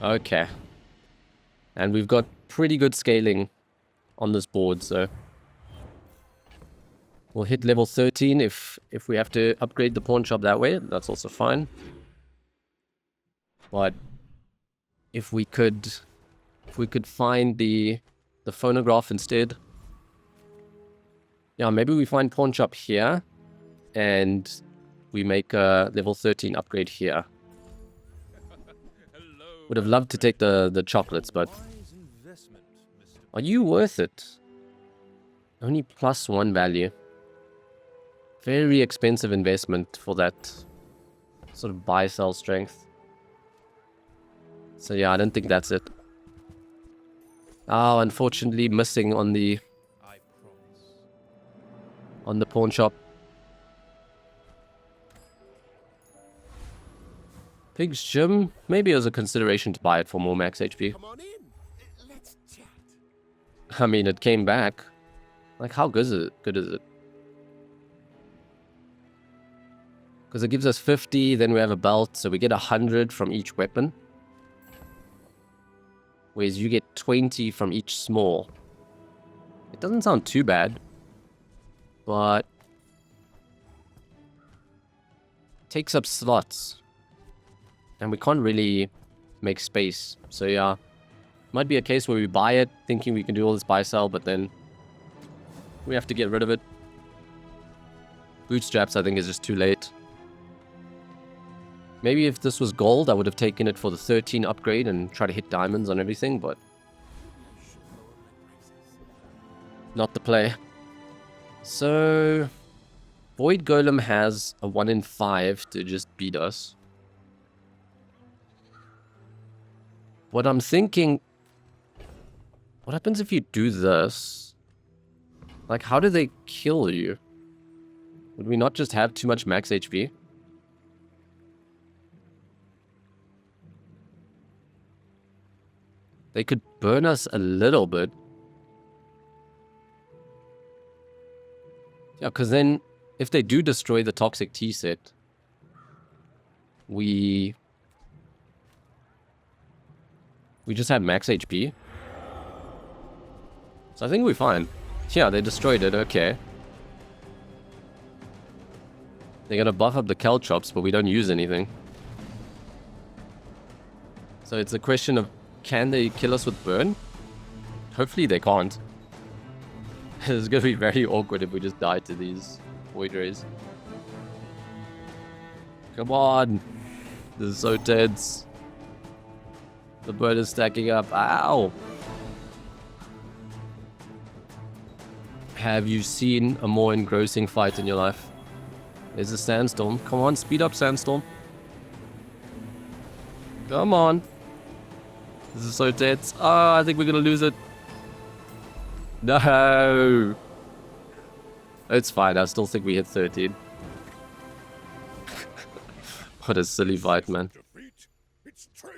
Okay. And we've got pretty good scaling on this board, so... we'll hit level 13 if we have to upgrade the pawn shop that way. That's also fine. But if we could find the phonograph instead. Yeah, maybe we find pawn shop here and we make a level 13 upgrade here. Would have loved to take the chocolates, but are you worth it? Only +1 value. Very expensive investment for that sort of buy-sell strength. So yeah, I don't think that's it. Oh, unfortunately missing on the pawn shop. Pig's Gym. Maybe it was a consideration to buy it for more max HP. Come on in. Let's chat. I mean, it came back. Like, how good is it? Because it gives us 50, then we have a belt, so we get 100 from each weapon. Whereas you get 20 from each small. It doesn't sound too bad. But takes up slots. And we can't really make space. So yeah. Might be a case where we buy it, thinking we can do all this buy-sell, but then we have to get rid of it. Bootstraps, I think, is just too late. Maybe if this was gold, I would have taken it for the 13 upgrade and try to hit diamonds on everything, but not the play. So Void Golem has a 1 in 5 to just beat us. What I'm thinking, what happens if you do this? Like, how do they kill you? Would we not just have too much max HP? They could burn us a little bit. Yeah, because then, if they do destroy the toxic tea set, we just have max HP. So I think we're fine. Yeah, they destroyed it, okay. They're gonna buff up the Caltrops, but we don't use anything. So it's a question of, can they kill us with burn? Hopefully they can't. It's gonna be very awkward if we just die to these void rays. Come on! This is so tense. The bird is stacking up. Ow! Have you seen a more engrossing fight in your life? There's a sandstorm. Come on, speed up, sandstorm. Come on. This is so tense. Oh, I think we're gonna lose it. No! It's fine, I still think we hit 13. What a silly fight, man.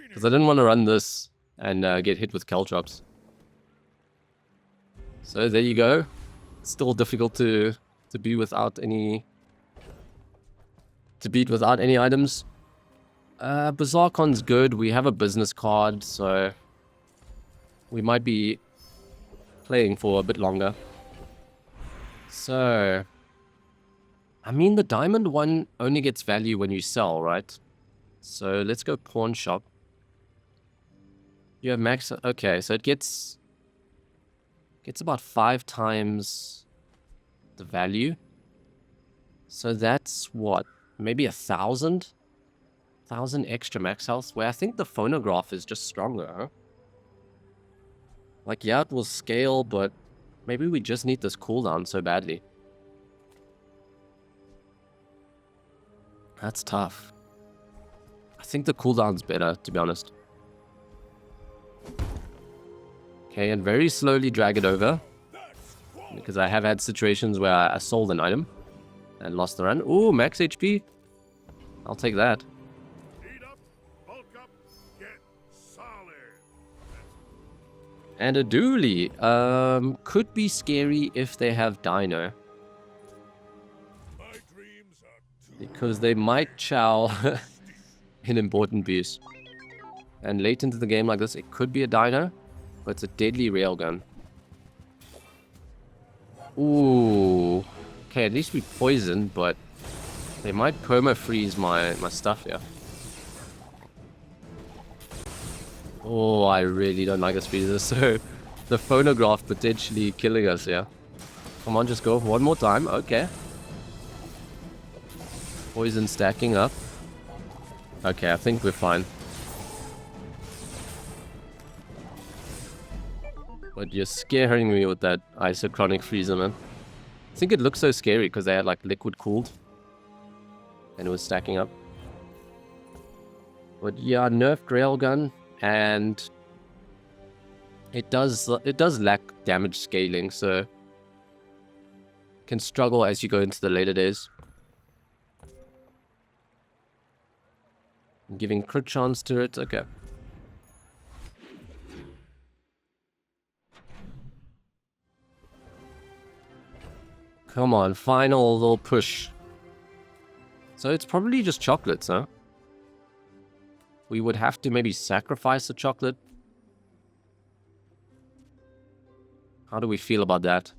Because I didn't want to run this and get hit with Caltrops. So there you go. Still difficult to be without any... to beat without any items. Bazaar Con's good. We have a business card, so we might be playing for a bit longer. So, I mean, the diamond one only gets value when you sell, right? So let's go pawn shop. You have max. Okay, so it gets about 5 times the value. So that's what, maybe 1,000 extra max health. Where I think the phonograph is just stronger, huh? Like, yeah, it will scale, but maybe we just need this cooldown so badly. That's tough. I think the cooldown's better, to be honest. Okay, and very slowly drag it over. Because I have had situations where I sold an item and lost the run. Ooh, max HP. I'll take that. And a dually. Could be scary if they have Dino. Because they might chow in important views. And late into the game like this, it could be a Dino. But it's a deadly railgun. Ooh. Okay, at least we poisoned, but they might perma-freeze my stuff here. Oh, I really don't like this freezer. So, the phonograph potentially killing us here. Come on, just go one more time. Okay. Poison stacking up. Okay, I think we're fine. But you're scaring me with that isochronic freezer, man. I think it looks so scary because they had like liquid cooled. And it was stacking up. But yeah, nerfed railgun. And It does lack damage scaling, so can struggle as you go into the later days. Giving crit chance to it, okay. Come on, final little push. So it's probably just chocolates, huh? We would have to maybe sacrifice a chocolate. How do we feel about that?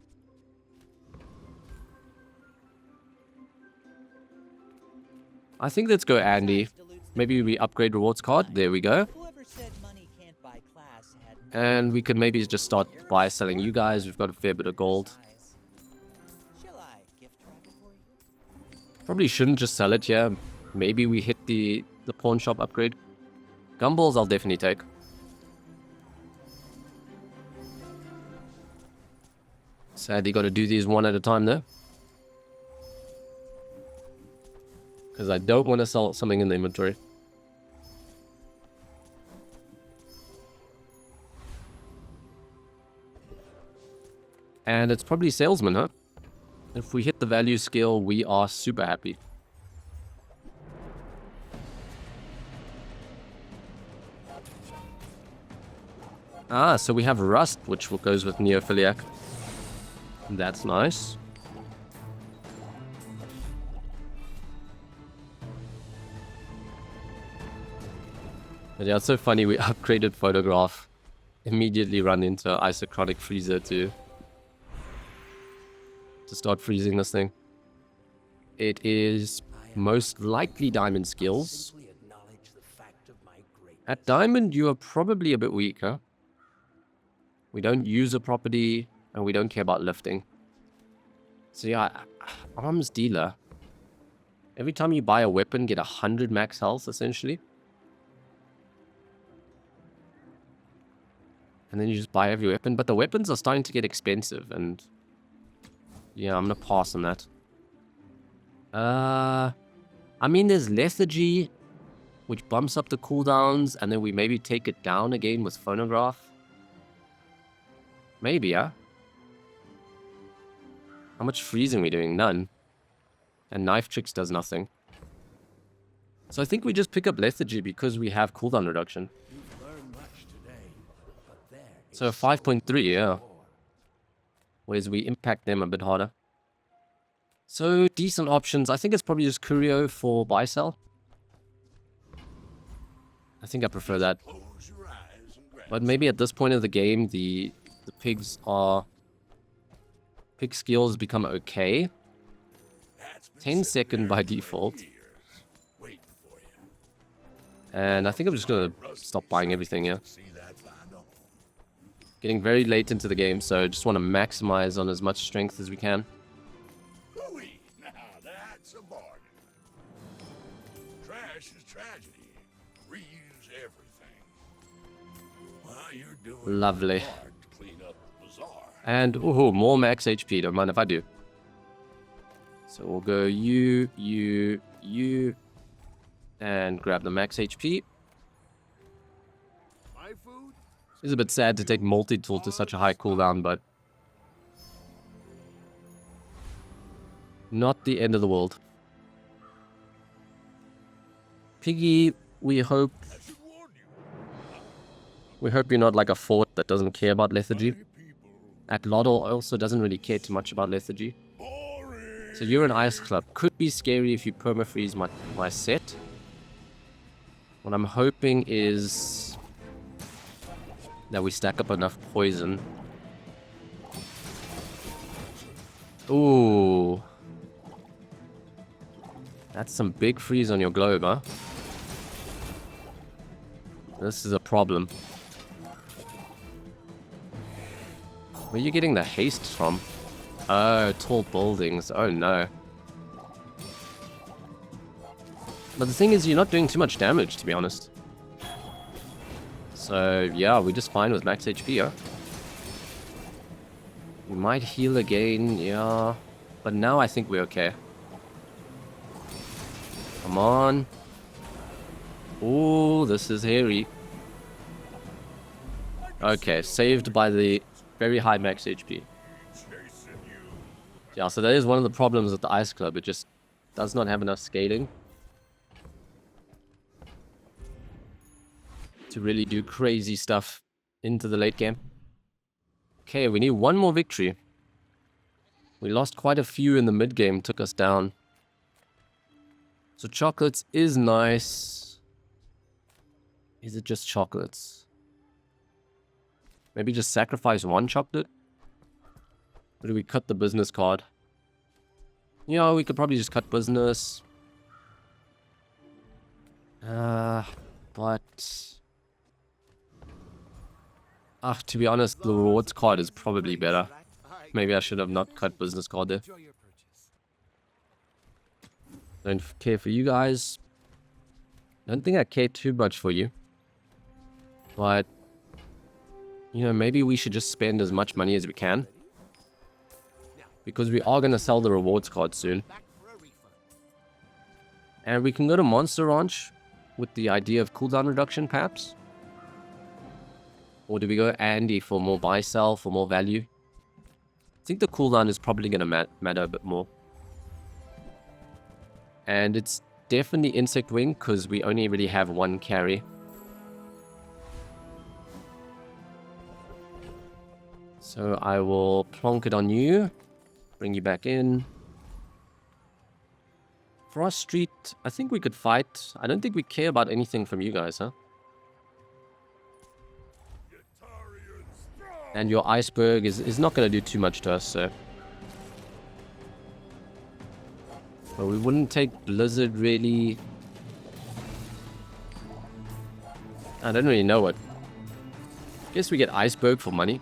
I think let's go Andy. Maybe we upgrade rewards card. There we go. Whoever said money can't buy class had And we can maybe just start buy selling you guys. We've got a fair bit of gold. eyes. Shall I gift wrap it for you? Probably shouldn't just sell it here. Maybe we hit the pawn shop upgrade. Gumballs I'll definitely take. Sadly got to do these one at a time though. Because I don't want to sell something in the inventory. And it's probably salesman, huh? If we hit the value scale, we are super happy. Ah, so we have Rust, which goes with Neophiliac. That's nice. But yeah, it's so funny, we upgraded Photograph. Immediately run into Isochronic Freezer to start freezing this thing. It is most likely Diamond skills. At Diamond, you are probably a bit weaker. We don't use a property, and we don't care about lifting. So yeah, arms dealer. Every time you buy a weapon, get 100 max health, essentially. And then you just buy every weapon. But the weapons are starting to get expensive, and yeah, I'm gonna pass on that. I mean, there's lethargy, which bumps up the cooldowns, and then we maybe take it down again with phonograph. Maybe, yeah. How much freezing are we doing? None. And knife tricks does nothing. So I think we just pick up lethargy because we have cooldown reduction. So 5.3, yeah. Whereas we impact them a bit harder. So decent options. I think it's probably just Curio for buy sell. I think I prefer that. But maybe at this point of the game, the pigs are... Pig skills become okay. 10 second by default. And I think I'm just gonna stop buying everything here. Getting very late into the game, so just want to maximize on as much strength as we can. Now that's a bargain. Trash is tragedy. Reuse everything. Well, you're doing Lovely. hard to clean up the bazaar. And, ooh, more max HP. Don't mind if I do. So we'll go you, and grab the max HP. My food? It's a bit sad to take multi-tool to such a high cooldown, but... not the end of the world. Piggy, we hope... we hope you're not like a fort that doesn't care about lethargy. At Loddle also doesn't really care too much about lethargy. So you're an ice club. Could be scary if you permafreeze my set. What I'm hoping is that we stack up enough poison. Ooh. That's some big freeze on your globe, huh? This is a problem. Where are you getting the haste from? Oh, tall buildings. Oh no. But the thing is, you're not doing too much damage, to be honest. So, yeah, we're just fine with max HP, huh? We might heal again, yeah. But now I think we're okay. Come on. Ooh, this is hairy. Okay, saved by the very high max HP. Yeah, so that is one of the problems with the Ice Club. It just does not have enough scaling to really do crazy stuff into the late game. Okay, we need one more victory. We lost quite a few in the mid game, took us down. So chocolates is nice. Is it just chocolates? Maybe just sacrifice one chocolate? Or do we cut the business card? Yeah, we could probably just cut business. But... to be honest, the rewards card is probably better. Maybe I should have not cut business card there. Enjoy your purchase. Don't care for you guys. Don't think I care too much for you. But, you know, maybe we should just spend as much money as we can. Because we are going to sell the rewards card soon. Back for a refund. And we can go to Monster Ranch with the idea of cooldown reduction, perhaps. Or do we go Andy for more buy-sell, for more value? I think the cooldown is probably going to matter a bit more. And it's definitely Insect Wing, because we only really have one carry. So I will plonk it on you. Bring you back in. Frost Street, I think we could fight. I don't think we care about anything from you guys, huh? And your iceberg is not going to do too much to us, so... But we wouldn't take Blizzard, really. I don't really know what. Guess we get iceberg for money.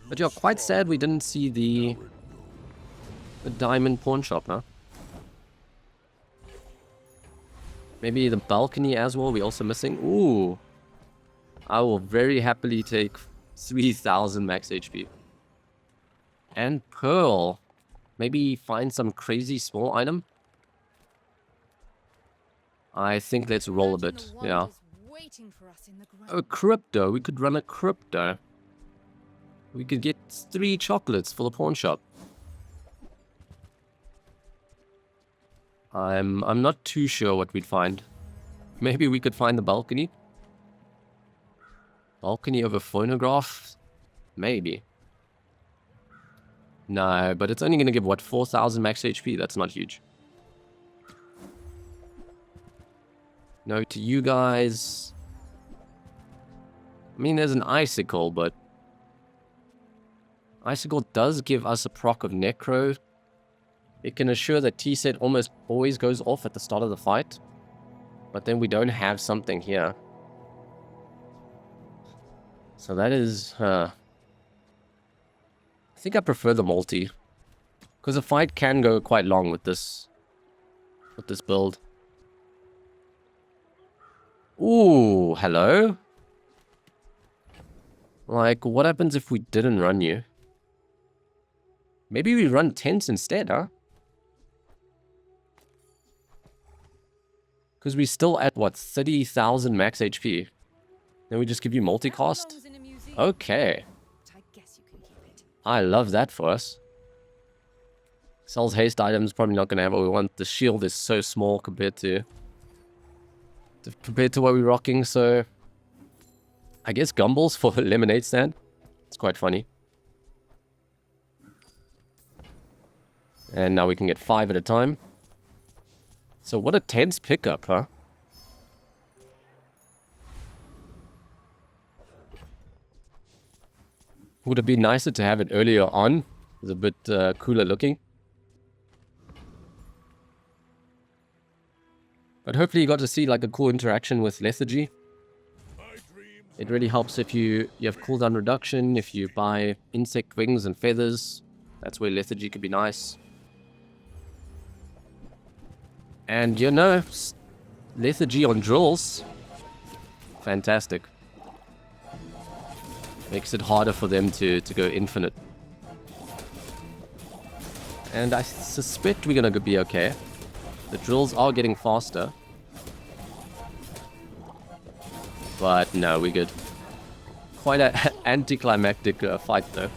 But you're quite sad we didn't see the diamond pawn shop, huh? Maybe the balcony as well, we're also missing. Ooh. I will very happily take 3,000 max HP. And Pearl. Maybe find some crazy small item. I think let's roll a bit, yeah. Oh, crypto. We could run a crypto. We could get 3 chocolates for the pawn shop. I'm not too sure what we'd find. Maybe we could find the balcony. Balcony over phonograph? Maybe. No, but it's only going to give, what, 4,000 max HP? That's not huge. No to you guys. I mean, there's an icicle, but... Icicle does give us a proc of Necro. It can assure that T-set almost always goes off at the start of the fight. But then we don't have something here. So that is... I think I prefer the multi. Because the fight can go quite long with this build. Ooh, hello? Like, what happens if we didn't run you? Maybe we run tents instead, huh? Because we're still at, what, 30,000 max HP. Then we just give you multicast? Okay. I love that for us. Sells haste items, probably not going to have what we want. The shield is so small compared to what we're rocking, so... I guess Gumballs for lemonade stand. It's quite funny. And now we can get 5 at a time. So what a tense pickup, huh? Would have been nicer to have it earlier on. It was a bit cooler looking. But hopefully you got to see like a cool interaction with lethargy. It really helps if you have cooldown reduction, if you buy insect wings and feathers. That's where lethargy could be nice. And you know, lethargy on drills. Fantastic. Makes it harder for them to go infinite. And I suspect we're gonna be okay. The drills are getting faster. But no, we're good. Quite an anticlimactic fight though.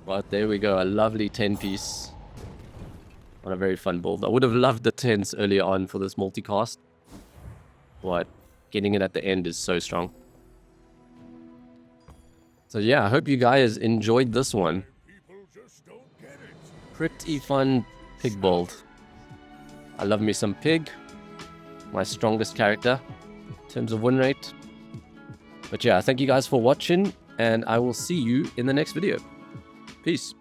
But there we go, a lovely 10-piece. On a very fun build. I would have loved the 10s earlier on for this multicast. But getting it at the end is so strong. So yeah, I hope you guys enjoyed this one. Pretty fun pig build. I love me some pig. My strongest character in terms of win rate. But yeah, thank you guys for watching, and I will see you in the next video. Peace.